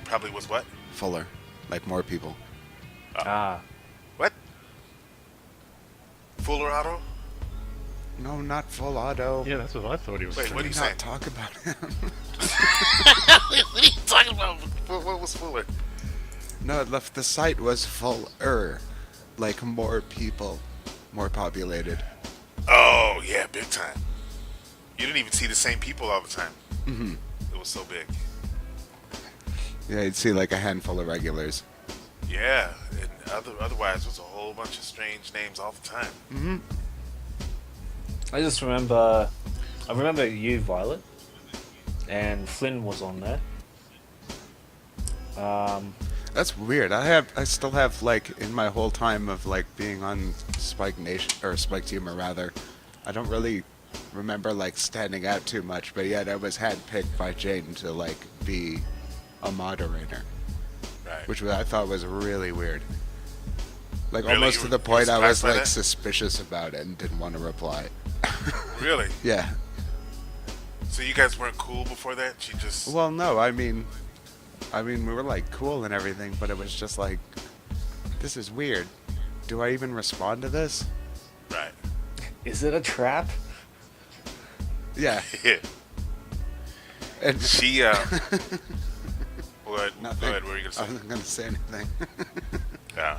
Probably was what? Fuller. Like more people. What? Fuller Auto? No, not full auto. Yeah, that's what I thought he was Wait, saying. what are you Not saying? talk about him. What are you talking about? What was Fuller? No, the site was fuller. Like more people. More populated. Oh, yeah, big time. You didn't even see the same people all the time. Mm-hmm. It was so big. Yeah, you'd see like a handful of regulars. Yeah, and otherwise, it was a whole bunch of strange names all the time. Mm-hmm. I just remember... I remember you, Violet. And Flynn was on there. That's weird. I still have like in my whole time of like being on Spikednation or Spiked Humor rather, I don't really remember like standing out too much, but yet I was handpicked by Jane to like be a moderator, Right. which I thought was really weird. Like Really? almost You to were- the you point were I was surprised by like that? suspicious about it and didn't want to reply. Really? Yeah. So you guys weren't cool before that? She just... Well, no, I mean we were like cool and everything, but it was just like, this is weird. Do I even respond to this? Right. Is it a trap? Yeah. Yeah. And She, what? nothing. Go ahead, what were you going to I say? wasn't gonna say anything. Yeah.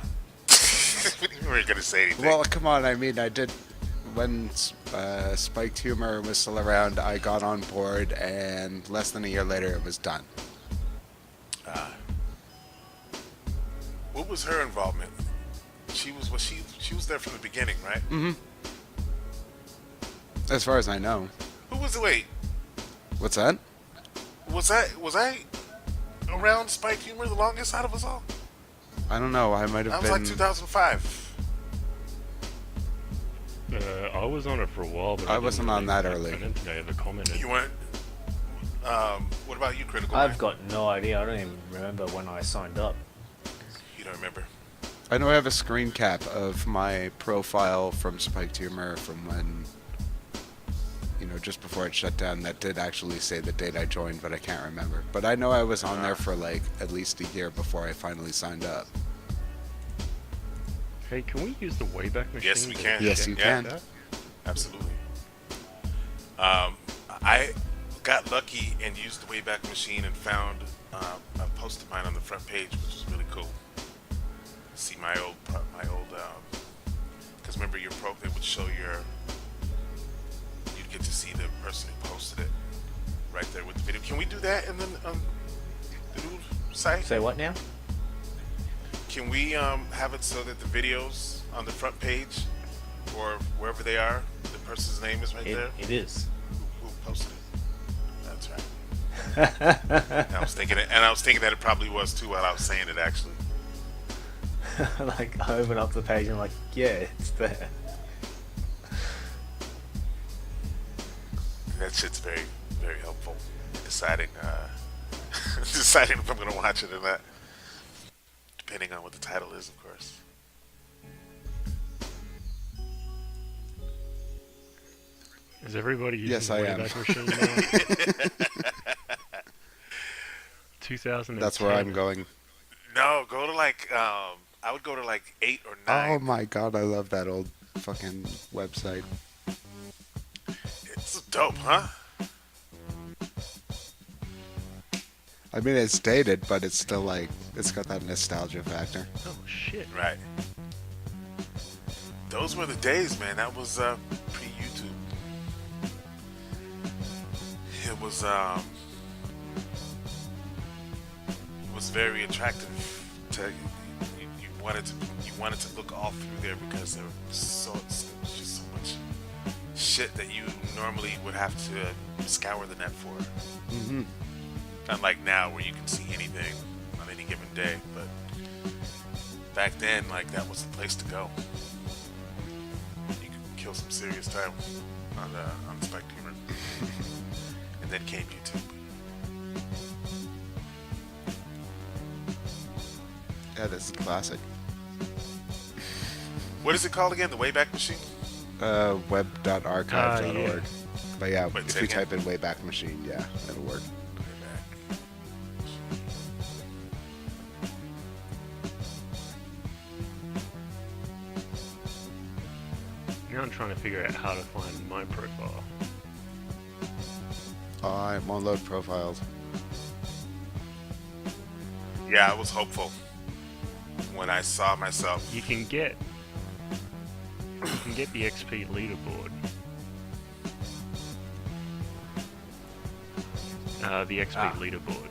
You weren't going to say anything. Well, come on. I mean, I did when Spiked Humor was still around. I got on board, and less than a year later, it was done. What was her involvement? She was there from the beginning, right? Mm-hmm. As far as I know. Who was the wait? What's that? Was I around Spike Humor the longest out of us all? I don't know. I might That have was been. like 2005. I was on it for a while, but I didn't wasn't on that early. I don't think I ever commented. You weren't. What about you, Critical? I've Mind? got no idea. I don't even remember when I signed up. You don't remember? I know I have a screen cap of my profile from Spiked Humor from when, just before it shut down. That did actually say the date I joined, but I can't remember. But I know I was on there for like at least a year before I finally signed up. Hey, can we use the Wayback Machine? Yes, we to can. Yes, check you Yeah. can. that? Absolutely. I got lucky and used the Wayback Machine and found a post of mine on the front page, which was really cool. See my old, because remember your it would show you'd get to see the person who posted it right there with the video. Can we do that in the new site? Say what now? Can we have it so that the videos on the front page or wherever they are, the person's name is right there? It is. Who posted it? That's right. And I was thinking that it probably was too while I was saying it actually. Like, I open up the page and I'm like, yeah, it's there. That shit's very, very helpful in deciding deciding if I'm gonna watch it or not. Depending on what the title is, of course. Is everybody using Yes, the I am. Wayback Machine now? 2010. That's where I'm going. No, go to like I would go to like 8 or 9. Oh my god, I love that old fucking website. It's dope, huh? I mean, it's dated, but it's still like, it's got that nostalgia factor. Oh shit! Right. Those were the days, man. That was pre-YouTube. It was very attractive. You wanted to look all through there because there was just so much shit that you normally would have to scour the net for. Mm-hmm. Unlike now, where you can see anything on any given day. But back then, like, that was the place to go. You could kill some serious time on Spiked Humor. And then came YouTube. Yeah, this is classic. What is it called again? The Wayback Machine? Web.archive.org. Yeah. But yeah, Wait, if say you again? type in Wayback Machine, yeah, it'll work. Wayback. Now I'm trying to figure out how to find my profile. I'm on load profiles. Yeah, I was hopeful when I saw myself. You can get the XP leaderboard. The XP leaderboard.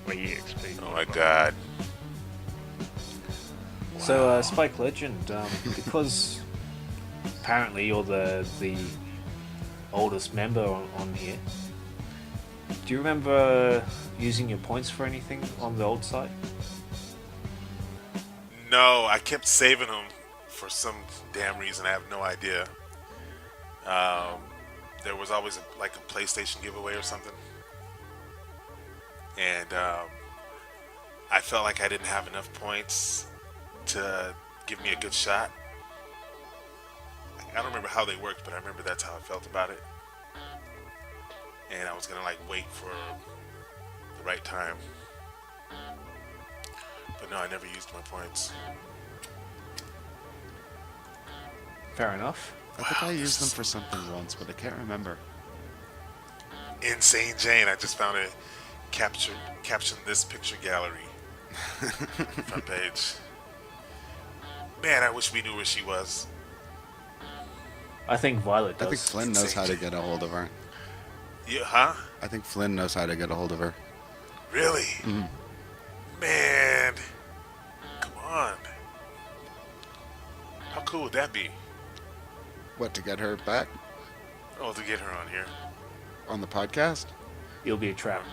Where you XP. Oh my god. So, Spike Legend, because apparently you're the oldest member on here, do you remember using your points for anything on the old site? No, I kept saving them for some damn reason. I have no idea. There was always a PlayStation giveaway or something. And I felt like I didn't have enough points to give me a good shot. I don't remember how they worked, but I remember that's how I felt about it. And I was gonna wait for the right time. But no, I never used my points. Fair enough. I think I used them for something once, but I can't remember. Insane Jane, I just found it captioned this picture gallery. Front page. Man, I wish we knew where she was. I think Violet does. I think Flynn knows how to get a hold of her. Yeah, huh? I think Flynn knows how to get a hold of her. Really? Mhm. Man, come on. How cool would that be? What, to get her back Oh, to get her on here. on the podcast? You'll be a trap.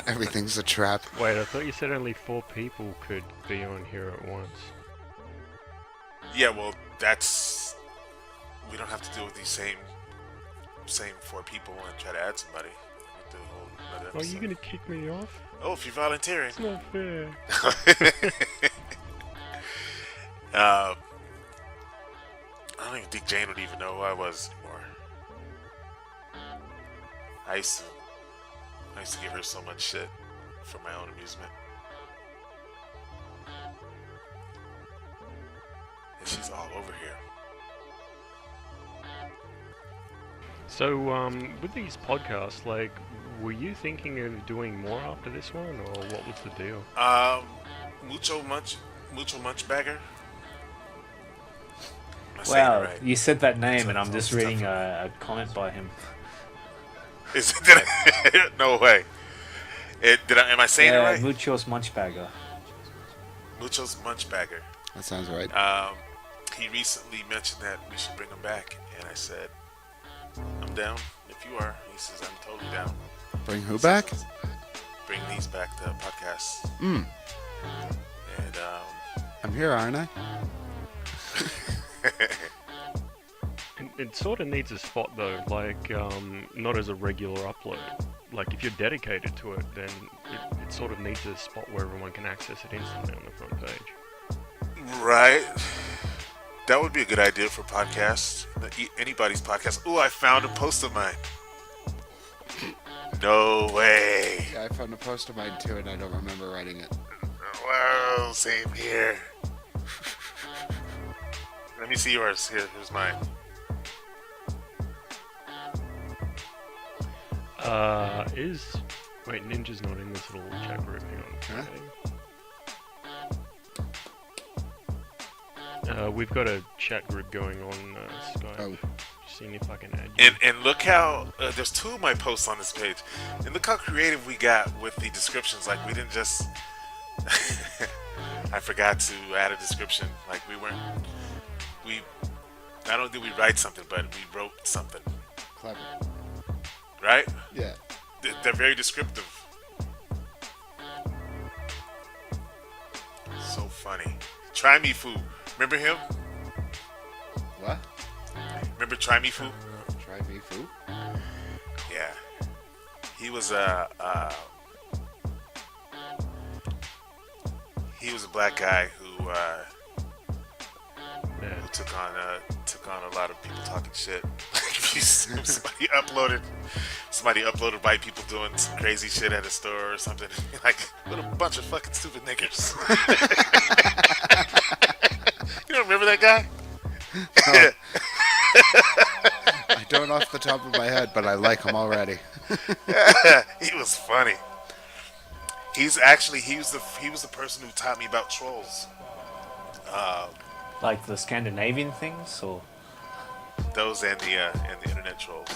Everything's a trap. Wait, I thought you said only 4 people could be on here at once. Yeah, well, we don't have to deal with these same 4 people and try to add somebody. We do a whole another Are you episode. gonna kick me off? Oh, if you're volunteering. It's not fair. I don't even think Jane would even know who I was anymore. I used to give her so much shit for my own amusement. And she's all over here. So, with these podcasts, were you thinking of doing more after this one, or what was the deal? Mucho Munch Bagger. Am I saying it Wow, right? you said that name It's and I'm it's just reading tough. a comment by him. Is it, no way. Am I saying it right? Muchos Munchbagger. Mucho's Munchbagger. That sounds right. He recently mentioned that we should bring him back, and I said, I'm down if you are. He says, I'm totally down. Bring who back? Bring these back to podcasts. Mm. And, I'm here, aren't I? It sort of needs a spot though, not as a regular upload. If you're dedicated to it, then it sort of needs a spot where everyone can access it instantly on the front page. right. That would be a good idea for podcasts. Anybody's podcast. Ooh, I found a post of mine. No way. Yeah, I found a post of mine too, and I don't remember writing it. Well, same here. Let me see yours. Here's mine. Wait, Ninja's not in this little chat group. Hang on. We've got a chat group going on Skype. Oh. Just seeing if I can add you. And look how there's 2 of my posts on this page, and look how creative we got with the descriptions. We didn't just I forgot to add a description. Like we not only did we write something, but we wrote something. Clever. Right? Yeah. They're very descriptive. So funny. Try Me Foo. Remember him? What? Remember Try Me Foo? Try me, foo? Yeah. He was a black guy who took on a lot of people talking shit. Somebody uploaded white people doing some crazy shit at a store or something. Like, what a bunch of fucking stupid niggers. You don't remember that guy? No. I don't off the top of my head, but I like him already. He was funny. He was the person who taught me about trolls. Like the Scandinavian things, or Those and the internet trolls.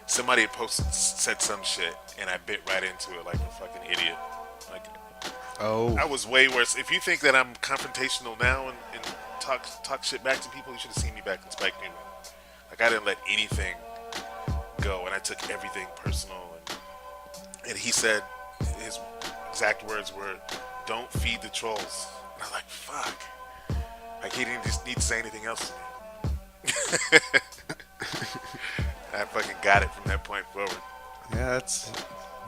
Somebody had said some shit, and I bit right into it like a fucking idiot. Like, Oh. I was way worse. If you think that I'm confrontational now and talk shit back to people, you should have seen me back in Spikednation. Like, I didn't let anything go, and I took everything personal. And he said, his exact words were, "Don't feed the trolls." And I was like, fuck. Like, he didn't just need to say anything else to me. I fucking got it from that point forward. Yeah, that's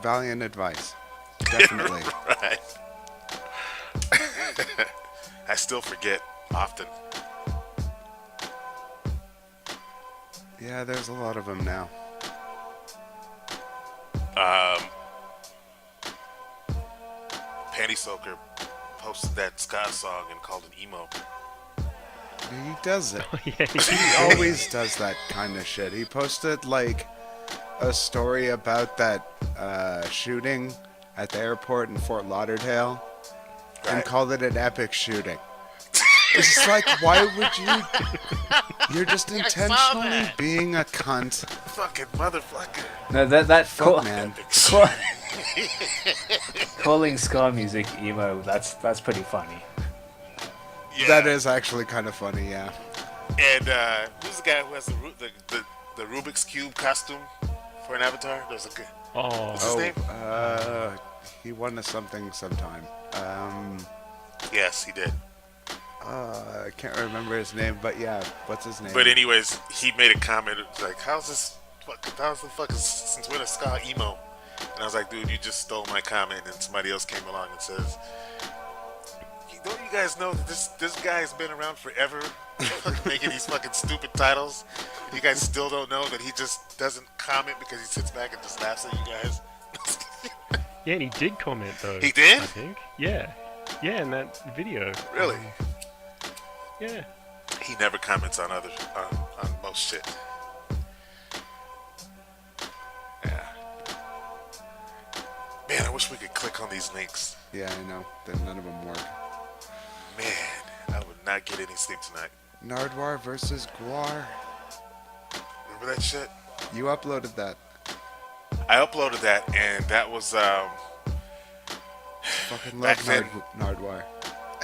valiant advice. Definitely. Right. I still forget often. Yeah, there's a lot of them now. Panty Soaker posted that ska song and called it emo. He does it. Yeah, He always does that kind of shit. He posted like a story about that shooting at the airport in Fort Lauderdale and Right. called it an epic shooting. It's just like, why would you? You're just intentionally being a cunt. Fucking motherfucker. no, that Fuck, man. calling ska music emo. That's pretty funny. Yeah. That is actually kind of funny, yeah. And who's the guy who has the Rubik's Cube costume for an avatar? There's a good. Oh, What's his name? He won a something sometime. Yes, he did. I can't remember his name, but yeah, what's his name? But anyways, he made a comment like, how's the fuck is since when is ska emo? And I was like, dude, you just stole my comment. And somebody else came along and says, don't you guys know that this guy's been around forever making these fucking stupid titles? You guys still don't know that he just doesn't comment because he sits back and just laughs at you guys? yeah, and he did comment though. He did? I think. Yeah, in that video. Really? Yeah. He never comments on on most shit. Yeah. Man, I wish we could click on these links. Yeah, I know. Then none of them work. Man, I would not get any sleep tonight. Nardwar versus Guar. Remember that shit? You uploaded that. I uploaded that, and that was Fucking Back love then- Nardwar.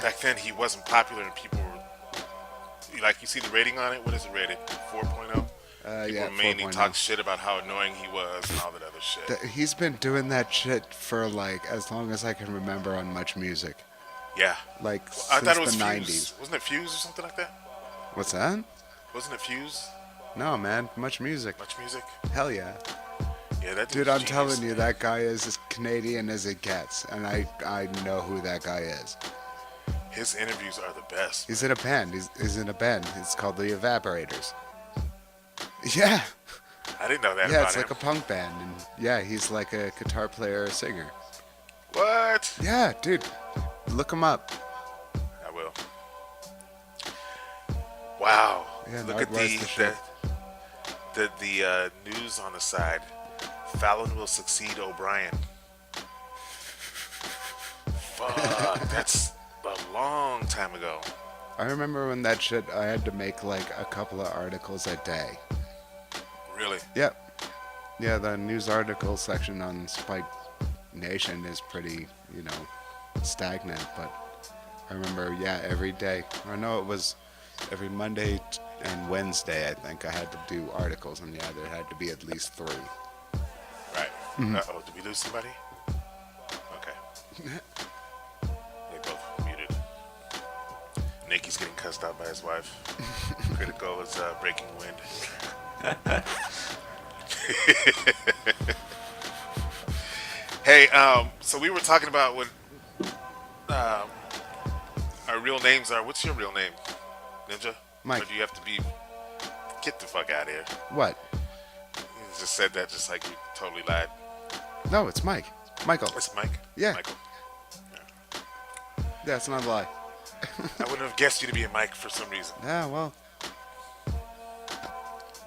back then. He wasn't popular, and people were like, you see the rating on it. What is it rated? 4.0. People Yeah, were mainly 4.0. talk shit about how annoying he was and all that other shit. He's been doing that shit for like as long as I can remember on Much Music. Yeah. Like I since thought it was the Fuse. 90s. Wasn't it Fuse or something like that? What's that? Wasn't it Fuse? No, man. Much Music. Much Music? Hell yeah. Yeah, that Dude, dude's I'm genius, telling you, man. that guy is as Canadian as it gets. And I know who that guy is. His interviews are the best. He's in a band. He's in a band. It's called the Evaporators. Yeah. I didn't know that Yeah, about it's him. like a punk band. And yeah, he's like a guitar player or singer. What? Yeah, dude. Look him up. I will. Wow. Yeah, Look at Nardwar's the shit. the news on the side. Fallon will succeed O'Brien. Fuck, that's a long time ago. I remember when that shit, I had to make like a couple of articles a day. Really? Yep. Yeah, the news article section on Spike Nation is pretty, stagnant. But I remember, every day. I know it was every Monday and Wednesday, I think I had to do articles, and there had to be at least 3. Right. Uh-oh, did we lose somebody? Okay. They both muted. Nakey's getting cussed out by his wife. Critical is breaking wind. Hey, so we were talking about what our real names are. What's your real name, Ninja? Mike. Or do you have to be... Get the fuck out of here. What? You just said that just like you totally lied. No, it's Mike. Michael. It's Mike? Yeah. Michael. Yeah, it's not a lie. I wouldn't have guessed you to be a Mike for some reason. Yeah, well,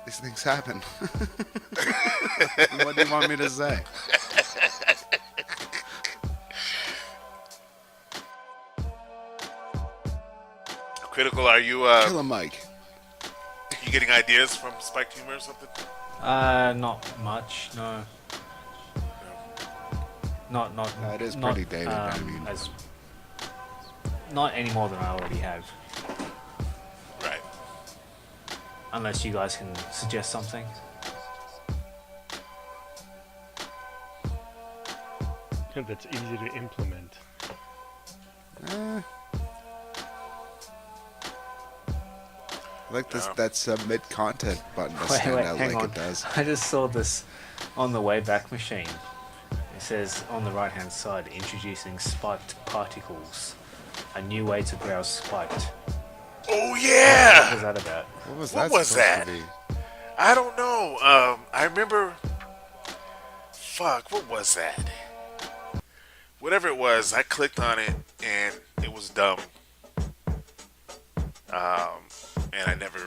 these things happen. What do you want me to say? Critical, are you Kill him, Mike. you getting ideas from Spiked Humor or something? Not much, no. Not. It is not, pretty dated, I mean. Not any more than I already have. Right. Unless you guys can suggest something. That's easy to implement. I like this. That submit content button to stand out hang like on. it does. I just saw this on the Wayback Machine. It says on the right hand side, introducing spiked particles. A new way to browse spiked. Oh What yeah! was that about? What was What that was supposed that? to be? I don't know. I remember. Fuck, what was that? Whatever it was, I clicked on it and it was dumb. And I never.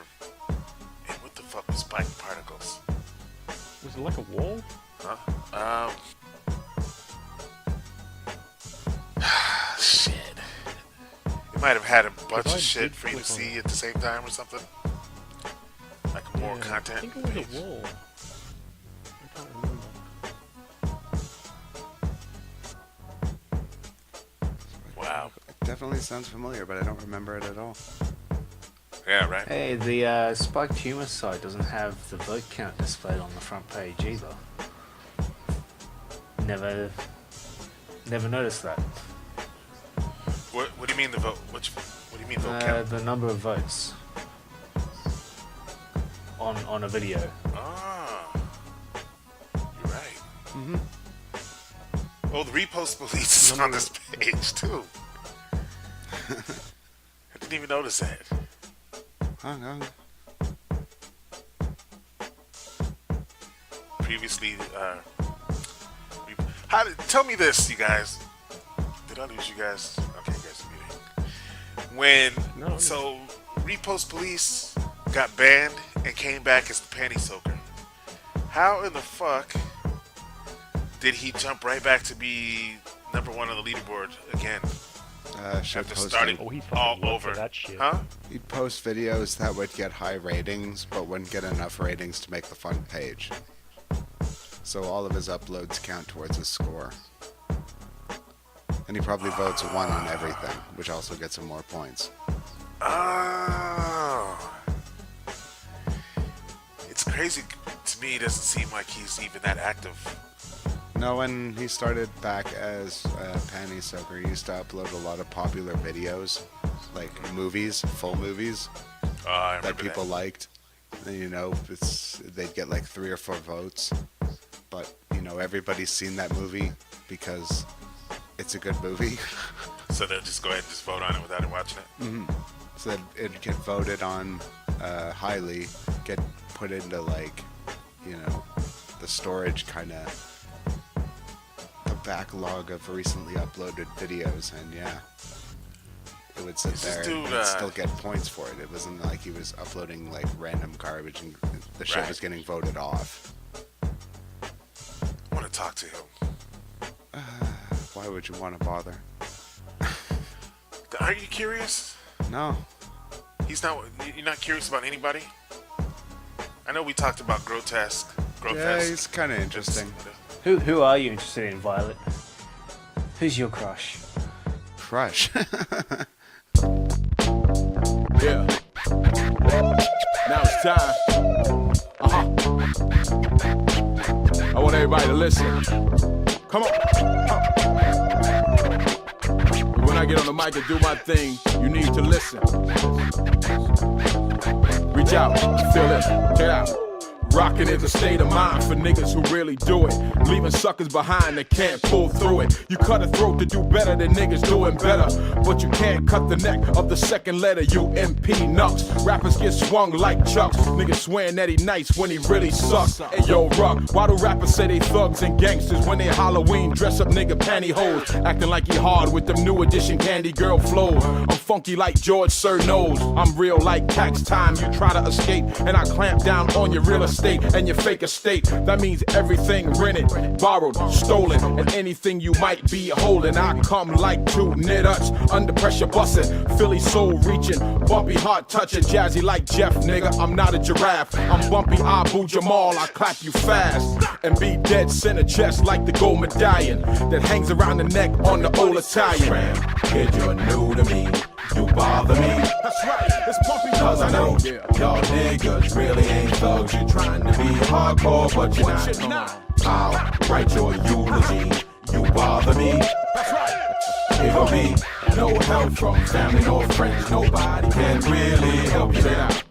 And what the fuck was spiked particles? Was it like a wall? Huh? Shit. It might have had a bunch I of shit did for you to click on see it. at the same time or something. Like more Yeah, content. I think it was page. a wall. I can't remember. Wow. It definitely sounds familiar, but I don't remember it at all. Yeah, right. Hey, the Spiked Humor site doesn't have the vote count displayed on the front page either. Never noticed that. What do you mean the vote? What do you mean vote count? The number of votes on a video. Ah, you're right. Oh, the repost police is on this page too. I didn't even notice that. Hung. Previously, tell me this, you guys. Did I lose you guys? Okay, you guys are muting. When No. so repost police got banned and came back as the panty soaker. How in the fuck did he jump right back to be number 1 on the leaderboard again? Should After post starting Oh, he fucking all worked over for that shit. Huh? He'd post videos that would get high ratings, but wouldn't get enough ratings to make the front page. So all of his uploads count towards his score. And he probably votes 1 on everything, which also gets him more points. Oh. It's crazy to me. It doesn't seem like he's even that active. No, when he started back as Panty Soaker, he used to upload a lot of popular videos, like movies, full movies, I that remember people liked. And, they'd get like 3 or 4 votes. But, everybody's seen that movie because it's a good movie. So they'll just go ahead and just vote on it without him watching it. So it'd get voted on highly, get put into the storage kind of the backlog of recently uploaded videos, and it would sit Is this there dude, and still get points for it. It wasn't like he was uploading like random garbage and the shit Right. was getting voted off. I want to talk to him. Why would you want to bother? Aren't you curious? No. You're not curious about anybody? I know we talked about Grotesque. Yeah, he's kind of interesting. Who are you interested in, Violet? Who's your crush? Crush. Yeah. Now it's time. I want everybody to listen. Come on. When I get on the mic and do my thing, you need to listen. Reach out, feel it, check it out. Rockin' is a state of mind for niggas who really do it. Leaving suckers behind that can't pull through it. You cut a throat to do better than niggas doing better. But you can't cut the neck of the second letter, UMP nuts. Rappers get swung like chucks. Niggas swearing that he nice when he really sucks. Hey yo, Ruck, why do rappers say they thugs and gangsters when they Halloween dress up nigga pantyhose? Acting like he hard with them new edition candy girl flows. I'm funky like George Sir knows. I'm real like tax time. You try to escape and I clamp down on your real estate and your fake estate. That means everything rented, borrowed, stolen, and anything you might be holding. I come like two knit-ups, under pressure bustin', Philly soul reaching, bumpy heart touching, jazzy like Jeff, nigga. I'm not a giraffe, I'm bumpy Abu Jamal. I clap you fast and be dead center chest like the gold medallion that hangs around the neck on the old Italian. Kid, you're new to me. You bother me. That's right, it's bumpy Cause I know y'all niggas really ain't thugs. You trying to be hardcore, but you're not. I'll write your eulogy. You bother me. That's right. It'll be no help from family or friends. Nobody can really help you out.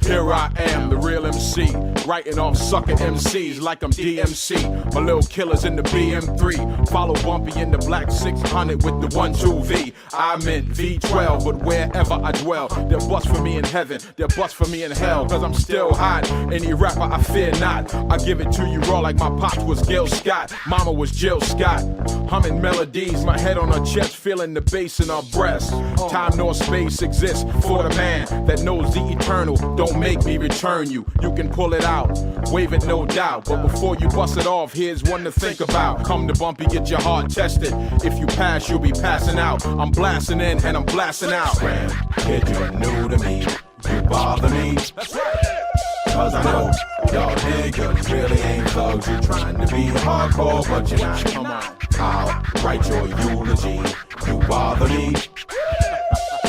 Here I am, the real MC, writing off sucker MCs like I'm DMC. My little killers in the BM3, follow Bumpy in the black 600 with the 1-2V. I meant V12, but wherever I dwell, they'll bust for me in heaven, they'll bust for me in hell, cause I'm still hot. Any rapper I fear not, I give it to you raw like my pops was Gil Scott, mama was Jill Scott. Humming melodies, my head on her chest, feeling the bass in her breast. Time nor space exists for the man that knows the eternal. Don't make me return you. You can pull it out, wave it no doubt. But before you bust it off, here's one to think about. Come to Bumpy, get your heart tested. If you pass, you'll be passing out. I'm blasting in and I'm blasting out. Kid, you're new to me. You bother me. That's right. Cause I know y'all niggas really ain't thugs. You trying to be hardcore, but you're not. Come on. I'll write your eulogy. You bother me.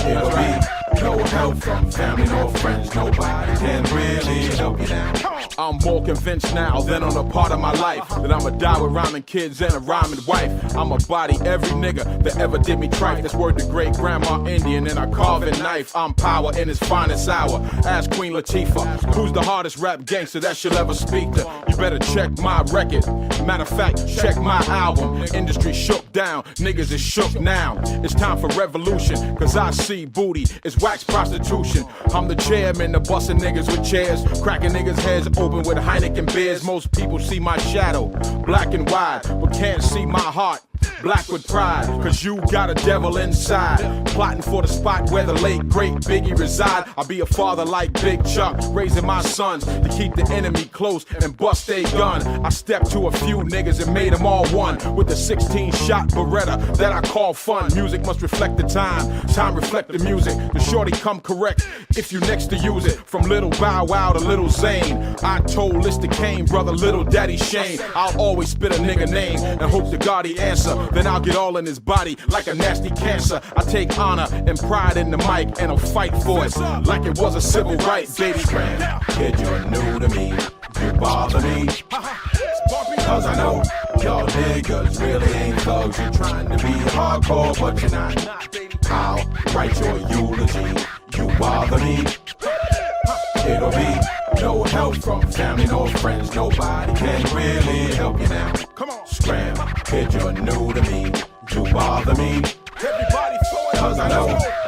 It'll be no help from family nor friends. Nobody can really help you now. I'm more convinced now than on a part of my life that I'ma die with rhyming kids and a rhyming wife. I'ma body every nigga that ever did me tripe. That's word to great grandma Indian and a carving knife. I'm power in its finest hour. Ask Queen Latifah, who's the hardest rap gangster that she'll ever speak to. You better check my record. Matter of fact, check my album. Industry shook down, niggas is shook now. It's time for revolution, cause I see booty, it's wax prostitution. I'm the chairman of busting niggas with chairs, cracking niggas' heads open with Heineken beers. Most people see my shadow, black and white, but can't see my heart, black with pride. Cause you got a devil inside, plotting for the spot where the late great Biggie reside. I'll be a father like Big Chuck, raising my sons to keep the enemy close and bust a gun. I stepped to a few niggas and made them all one with the 16-shot Beretta that I call fun. Music must reflect the time reflect the music. The shorty come correct if you next to use it. From Little Bow Wow to Little Zane, I told Lister Kane, brother Little Daddy Shane, I'll always spit a nigga name and hope to God he answer. Then I'll get all in his body like a nasty cancer. I take honor and pride in the mic and I'll fight for it like it was a civil right, baby. Kid, you're new to me. You bother me. Cause I know y'all niggas really ain't thugs. You trying to be hardcore, but you're not. I'll write your eulogy. You bother me. It'll be no help from family nor friends. Nobody can really help you now. Come on. Scram, kid, you're new to me. You bother me. Everybody throw it. Cause I know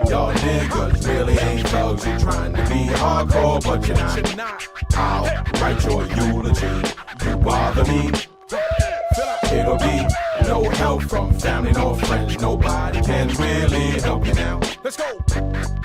y'all niggas really ain't thugs. You trying to be hardcore, but you're not. I'll write your eulogy. You bother me. It'll be no help from family nor friends. Nobody can really help you now. Let's go.